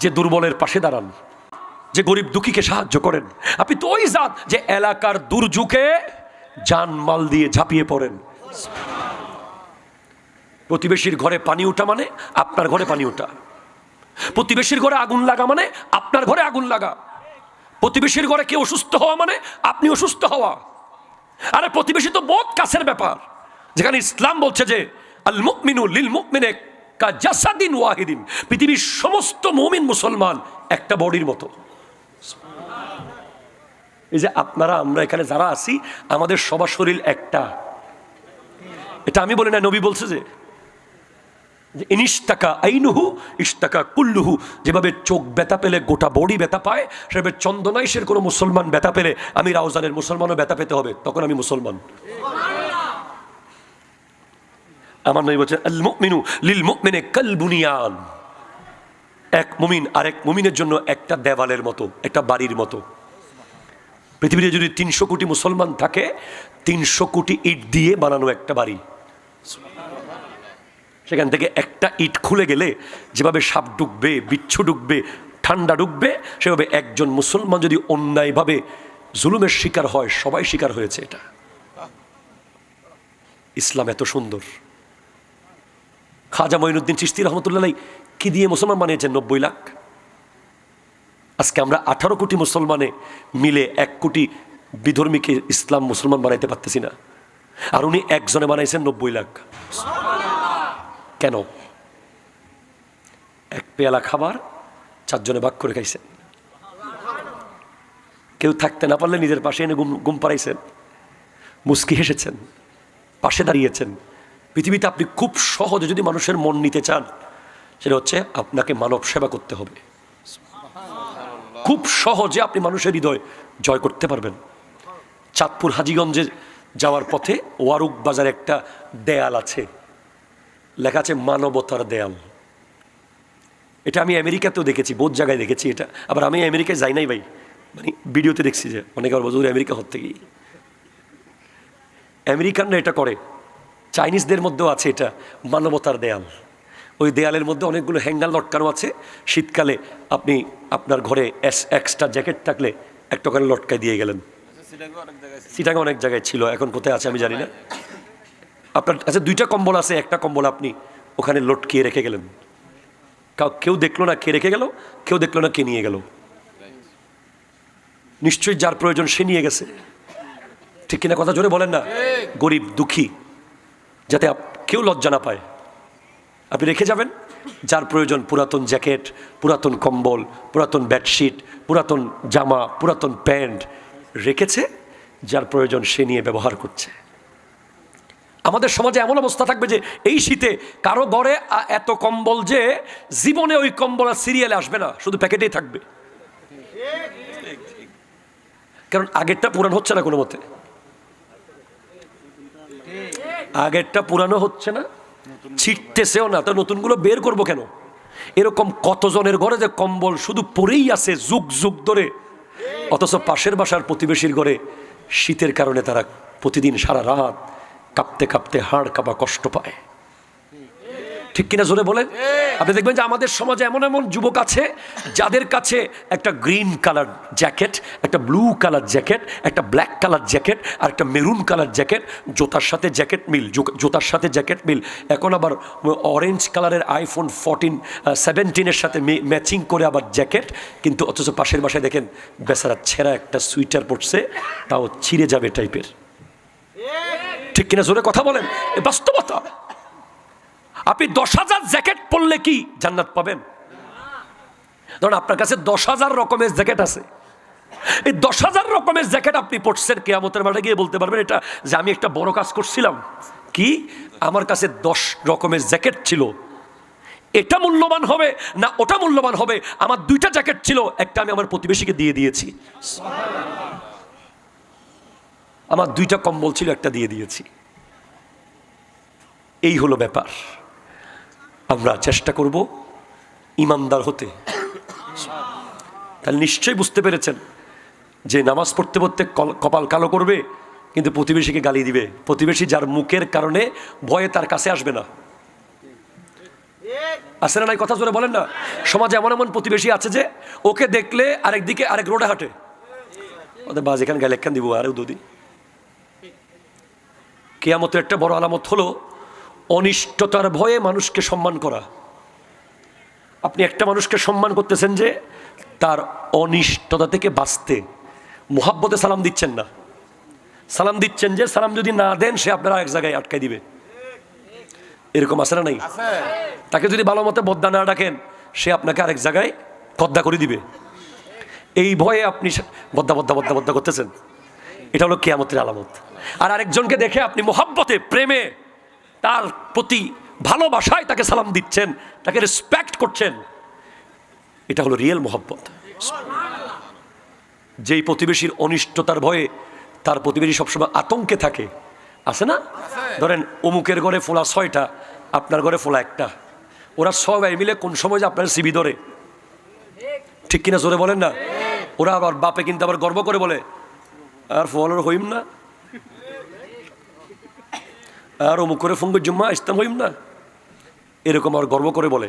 যে দুর্বলের পাশে দাঁড়ান, যে গরিব দুঃখীকে সাহায্য করেন। আপনি তো ওই জাত যে এলাকার দুর্যোগে জানমাল দিয়ে ঝাঁপিয়ে পড়েন। প্রতিবেশীর ঘরে পানি ওঠা মানে আপনার ঘরে পানি ওঠা, প্রতিবেশীর ঘরে আগুন লাগা মানে আপনার ঘরে আগুন লাগা, প্রতিবেশীর ঘরে কেউ অসুস্থ হওয়া মানে আপনি অসুস্থ হওয়া। আরে প্রতিবেশী তো বহুত কাছের ব্যাপার, যেখানে ইসলাম বলছে যে আল মুমিনু লিল মুমিনে কা জাসাদিন ওয়াহিদিন। পৃথিবীর সমস্ত মুমিন মুসলমান একটা বডির মতো। এই যে আপনারা আমরা এখানে যারা আছি, আমাদের সবার শরীর একটা। এটা আমি বলি না, নবী বলছে যে ইনিশতাকা আইনুহু ইশতাকা কুল্লুহু। যেভাবে চোখ ব্যথা পেলে গোটা বডি ব্যথা পায়, সেভাবে চন্দনাইশের কোনো মুসলমান ব্যথা পেলে আমি রাউজানের মুসলমানও ব্যথা পেতে হবে, তখন আমি মুসলমান। আমার নবী বলছেন আল মুমিনু লিল মুমিনে কাল বুনিয়ান। এক মুমিন আরেক মুমিনের জন্য একটা দেওয়ালের মতো, একটা বাড়ির মতো। পৃথিবীতে যদি 300 কোটি মুসলমান থাকে, 300 কোটি ইট দিয়ে বানানো একটা বাড়ি। সেখান থেকে একটা ইট খুলে গেলে যেভাবে সাপ ঢুকবে, বিচ্ছু ঢুকবে, ঠান্ডা ঢুকবে, সেভাবে একজন মুসলমান যদি অন্যায়ভাবে জুলুমের শিকার হয়, সবাই শিকার হয়েছে। এটা ইসলাম এত সুন্দর। খাজা মঈনুদ্দিন চিশতি রহমতুল্লাহ কি দিয়ে মুসলমান বানিয়েছেন? 90 লাখ। আজকে আমরা 18 কোটি মুসলমানে মিলে 1 কোটি বিধর্মীকে ইসলাম মুসলমান বানাইতে পারতেছি না, আর উনি একজনে বানাইছেন 90 লাখ। কেন? এক পেয়ালা খাবার 4 জনে ভাগ করে খাইছেন। কেউ থাকতে না পারলে নিজের পাশে এনে ঘুম পাড়াইছেন, মুস্কি হেসেছেন, পাশে দাঁড়িয়েছেন। পৃথিবীতে আপনি খুব সহজে যদি মানুষের মন নিতে চান, সেটা হচ্ছে আপনাকে মানব সেবা করতে হবে। খুব সহজে আপনি মানুষের হৃদয় জয় করতে পারবেন। চাঁদপুর হাজীগঞ্জে যাওয়ার পথে ওয়ারুক বাজারে একটা দেয়াল আছে, লেখা আছে মানবতার দেয়াল। এটা আমি আমেরিকাতেও দেখেছি, বহুত জায়গায় দেখেছি এটা। আবার আমি আমেরিকায় যাই নাই ভাই, মানে ভিডিওতে দেখছি যে অনেকে আবার বছর আমেরিকা হতে গিয়ে। আমেরিকানরা এটা করে, চাইনিজদের মধ্যেও আছে এটা মানবতার দেয়াল। ওই দেয়ালের মধ্যে অনেকগুলো হ্যাঙ্গার লটকানো আছে। শীতকালে আপনি আপনার ঘরে এক্সট্রা জ্যাকেট থাকলে একটা করে লটকায় দিয়ে গেলেন। সিটাঙ্গে অনেক জায়গায় ছিল, এখন কোথায় আছে আমি জানি না। আপনার আচ্ছা 2টা কম্বল আছে, একটা কম্বল আপনি ওখানে লটকিয়ে রেখে গেলেন। কেউ দেখলো না কে রেখে গেল, কেউ দেখলো না কে নিয়ে গেল। নিশ্চয়ই যার প্রয়োজন সে নিয়ে গেছে, ঠিক কিনা? কথা জোরে বলেন না। গরিব দুঃখী যাতে কেউ লজ্জা না পায়, আপনি রেখে যাবেন। যার প্রয়োজন পুরাতন জ্যাকেট, পুরাতন কম্বল, পুরাতন বেডশিট, পুরাতন জামা, পুরাতন প্যান্ট রেখেছে, যার প্রয়োজন সে নিয়ে ব্যবহার করছে। আমাদের সমাজে এমন অবস্থা থাকবে যে এই শীতে কারো ঘরে এত কম্বল যে জীবনে ওই কম্বল আর সিরিয়ালে আসবে না, শুধু প্যাকেটেই থাকবে। কারণ আগেরটা পুরানো হচ্ছে না কোনো মতে, আগেরটা পুরানো হচ্ছে না, ছিটতেছেও না, তো নতুনগুলো বের করবো কেন? এরকম কতজনের ঘরে যে কম্বল শুধু পরেই আছে যুগ যুগ ধরে, অথচ পাশের বাসার প্রতিবেশীর ঘরে শীতের কারণে তারা প্রতিদিন সারা রাত কাঁপতে কাঁপতে হাড় কাঁপা কষ্ট পায়। ঠিক কিনা জোরে বলেন? আপনি দেখবেন যে আমাদের সমাজে এমন এমন যুবক আছে যাদের কাছে একটা গ্রিন কালার জ্যাকেট, একটা ব্লু কালার জ্যাকেট, একটা ব্ল্যাক কালার জ্যাকেট আর একটা মেরুন কালার জ্যাকেট, জুতার সাথে জ্যাকেট মিল, জুতার সাথে জ্যাকেট মিল। এখন আবার অরেঞ্জ কালারের আইফোন 17 সাথে ম্যাচিং করে আবার জ্যাকেট, কিন্তু অথচ পাশের বাসায় দেখেন বেচারা ছেঁড়া একটা সুইটার পরছে, তাও ছিঁড়ে যাবে টাইপের। ঠিক কিনা জোরে কথা বলেন? এ বাস্তবতা। আপনি 10,000 জ্যাকেট পরলে কি জান্নাত পাবেন? ধরুন আপনার কাছে 10,000 রকমের জ্যাকেট আছে, এই 10,000 রকমের জ্যাকেট আপনি পরছেন, কিয়ামতের মাঠে গিয়ে বলতে পারবেন এটা যে আমি একটা বড় কাজ করছিলাম, কি আমার কাছে 10 রকমের জ্যাকেট ছিল, এটা মূল্যবান হবে না ওটা মূল্যবান হবে, আমার 2টা জ্যাকেট ছিল, একটা আমি আমার প্রতিবেশীকে দিয়ে দিয়েছি। আমার 2টা কম্বল ছিল, একটা দিয়ে দিয়েছি। এই হলো ব্যাপার। আমরা চেষ্টা করব ইমানদার হতে। তাহলে নিশ্চয়ই বুঝতে পেরেছেন যে নামাজ পড়তে পড়তে কপাল কালো করবে, কিন্তু প্রতিবেশীকে গালি দিবে। প্রতিবেশী যার মুখের কারণে ভয়ে তার কাছে আসবে না। আসে না নাই? কথা জোরে বলেন না। সমাজে এমন এমন প্রতিবেশী আছে যে ওকে দেখলে আরেকদিকে আরেক রোডে হাঁটে, ওদের বাজ এখানে গেলে একখান দিব আরেও দুদিন। কিয়ামতের একটা বড় আলামত হলো অনিষ্টতার ভয়ে মানুষকে সম্মান করা। আপনি একটা মানুষকে সম্মান করতেছেন যে তার অনিষ্টতা থেকে বাঁচতে, মুহাব্বতে সালাম দিচ্ছেন না, সালাম দিচ্ছেন যে সালাম যদি না দেন সে আপনারা এক জায়গায় আটকাই দিবে। এরকম আছে না নাই? তাকে যদি ভালো মতো বদ্দা না ডাকেন সে আপনাকে আরেক জায়গায় কদ্দা করে দিবে। এই ভয়ে আপনি বদ্দা বদ্দা বদ্দা বদ্দা করতেছেন, এটা হলো কিয়ামতের আলামত। আর আরেকজনকে দেখে আপনি মুহাব্বতে, প্রেমে, তার প্রতি ভালোবাসায় তাকে সালাম দিচ্ছেন, তাকে রেসপেক্ট করছেন, এটা হলো রিয়েল মুহাব্বত। যেই প্রতিবেশীর অনিষ্টতার ভয়ে তার প্রতিবেশী সবসময় আতঙ্কে থাকে, আছে না? ধরেন অমুকের ঘরে ফোলা 6টা, আপনার ঘরে ফোলা 1টা, ওরা সবাই মিলে কোন সময় যে আপনার সিবি ধরে, ঠিক কিনা জোরে বলেন না? ওরা আবার বাপে কিন্তু আবার গর্ব করে বলে আর ফলের হইম না, আর অমুক করে ফঙ্গুর জুম্মা ইসলাম হইম না, এরকম আর গর্ব করে বলে।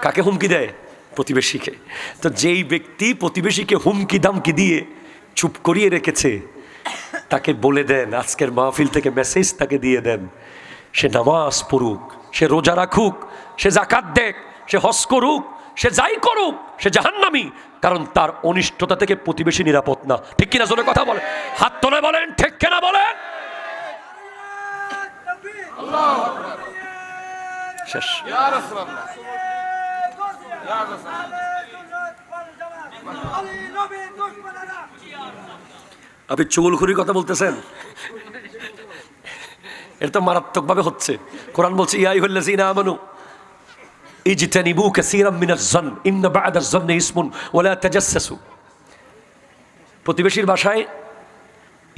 কাকে হুমকি দেয়? প্রতিবেশীকে। তো যেই ব্যক্তি প্রতিবেশীকে হুমকি দামকি দিয়ে চুপ করিয়ে রেখেছে, তাকে বলে দেন, আজকের মাহফিল থেকে মেসেজ তাকে দিয়ে দেন, সে নামাজ পড়ুক, সে রোজা রাখুক, সে যাকাত দেখ, সে হজ করুক, সে যাই করুক, সে জাহান্নামী, কারণ তার অনিষ্টতা থেকে প্রতিবেশী নিরাপদ না। ঠিক কিনা জোরে কথা বলেন, হাত তোলে বলেন, ঠিক কিনা বলেন। শেষ। আপনি চুগলখুরির কথা বলতেছেন, এটা তো মারাত্মক ভাবে হচ্ছে। কোরআন বলছে ইয়া আইয়ুহাল্লাযীনা আমানু ইজতানিবু কাসীরাম মিনাজ-যন্ন ইন্না বা'দাজ-যন্নি ইসমুন ওয়া লা তাজাসসাসু। প্রতিবেশীর বাসায়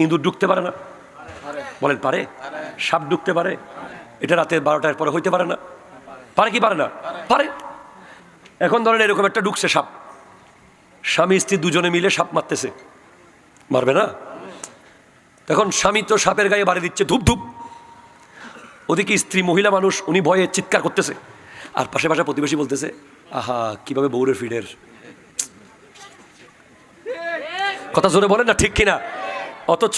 ইঁদুর ঢুকতে পারে না? বলেন পারে? সাপ ঢুকতে পারে? এটা রাতের 12টার পরে হইতে পারে না? পারে কি পারে না? পারে। এখন ধরেন এরকম একটা ঢুকছে সাপ, স্বামী স্ত্রী দুজনে মিলে সাপ মারতেছে, মারবে না? তখন স্বামী তো সাপের গায়ে বাড়ি দিচ্ছে ধূপ ধূপ, ওদিকে স্ত্রী মহিলা মানুষ, উনি ভয়ে চিৎকার করতেছে, আর পাশে পাশে প্রতিবেশী বলতেছে আহা কিভাবে বউরের ফিডের। কথা জোরে বলেন না, ঠিক কিনা? অথচ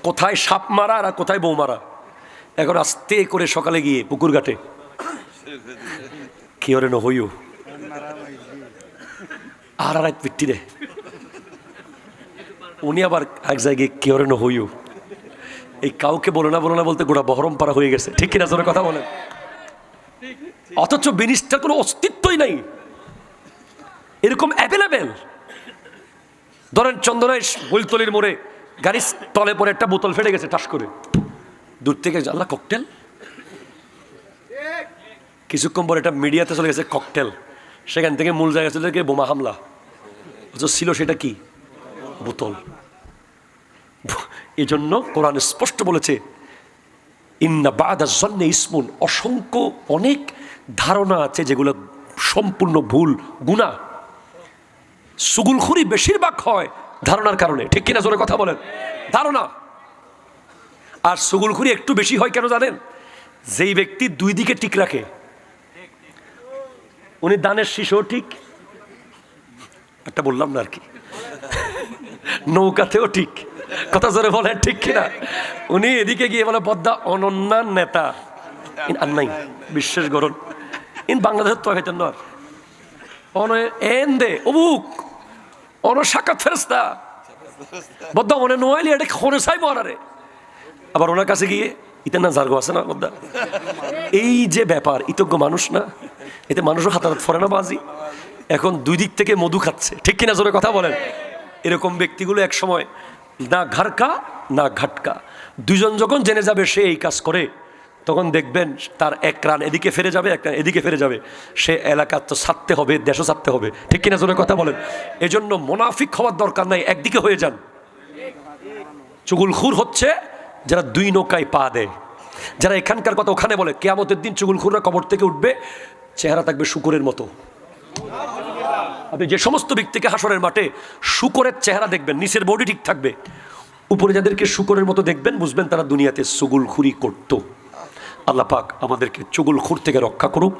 কোথায় সাপ মারা আর কোথায় বউ মারা। এখন আস্তে করে সকালে গিয়ে পুকুর ঘাটে কি ওরে নহইও আর আর এক পিট্টি রে, উনি আবার এক জায়গায় কি ওরে নহইও। এই কাউকে বলো না বলতে গোটা বহরম পাড়া হয়ে গেছে। ঠিক কিনা জোরে কথা বলেন। অথচ জিনিসটার কোনো অস্তিত্বই নাই, এরকম অ্যাভেলেবেল। ধরেন চন্দনায় বৈলতলির মোড়ে গাড়ির তলে পরে একটা বোতল ফেটে গেছে, টাস করে দূর থেকে আল্লাহ ককটেল, কিছুক্ষণ পরে এটা মিডিয়াতে চলে গেছে ককটেল, সেখান থেকে মূল জায়গা চলে গিয়ে বোমা হামলা, ছিল সেটা কি? বোতল। এই জন্য কোরআন স্পষ্ট বলেছে ইন্না বা'দাজ-যন্নি ইসমুন, অসংখ্য অনেক ধারণা আছে যেগুলো সম্পূর্ণ ভুল, গুনাহ। চুগলখুরি বেশিরভাগ হয় ধারণার কারণে। ঠিক কিনা জোরে কথা বলেন? ধারণা। আর চুগলখুরি একটু বেশি হয় কেন জানেন? যেই ব্যক্তি দুই দিকে ঠিক রাখে, উনি দানের শীষও ঠিক, একটা বললাম না আর কি, নৌকাতেও ঠিক। কথা জোরে বলেন, ঠিক কিনা? উনি এদিকে গিয়ে বলে পদ্মা অনন্যা নেতা আর নাই বিশ্বাস করুন ইন বাংলাদেশের তো হইতেন না এন দে অবুক অন সাক্ষাৎ ফেরেস্তা বদ্দা মনে নোয়াইলি এটা খনে চাইব আরে। আবার ওনার কাছে গিয়ে ইতেন না জার্গো আছে না বদ্দা, এই যে ব্যাপার, ইতজ্ঞ মানুষ না, এতে মানুষও হাতাহাত ফরে না বাজি। এখন দুই দিক থেকে মধু খাচ্ছে। ঠিক কিনা জোরে কথা বলেন? এরকম ব্যক্তিগুলো এক সময় না ঘাটকা না ঘাটকা, দুজন যখন জেনে যাবে সে এই কাজ করে, তখন দেখবেন তার এক রান এদিকে ফিরে যাবে, এক রান এদিকে ফিরে যাবে। সে এলাকা তো ছাড়তে হবে, দেশও ছাড়তে হবে, ঠিক কিনা জোরে কথা বলেন। এজন্য মুনাফিক হওয়ার দরকার নাই, একদিকে হয়ে যান। চুগলখুর হচ্ছে যারা দুই নৌকায় পা দেয়, যারা এখানকার কথা ওখানে বলে। কিয়ামতের দিন চুগলখুররা কবর থেকে উঠবে, চেহারা থাকবে শূকরের মতো। আপনি যে সমস্ত ব্যক্তিকে হাসরের মাঠে শূকরের চেহারা দেখবেন, নিচের বডি ঠিক থাকবে, উপরে যাদেরকে শূকরের মতো দেখবেন, বুঝবেন তারা দুনিয়াতে চুগলখুরি করত। আল্লাহ পাক আমাদেরকে চুগলখুর থেকে রক্ষা করুক।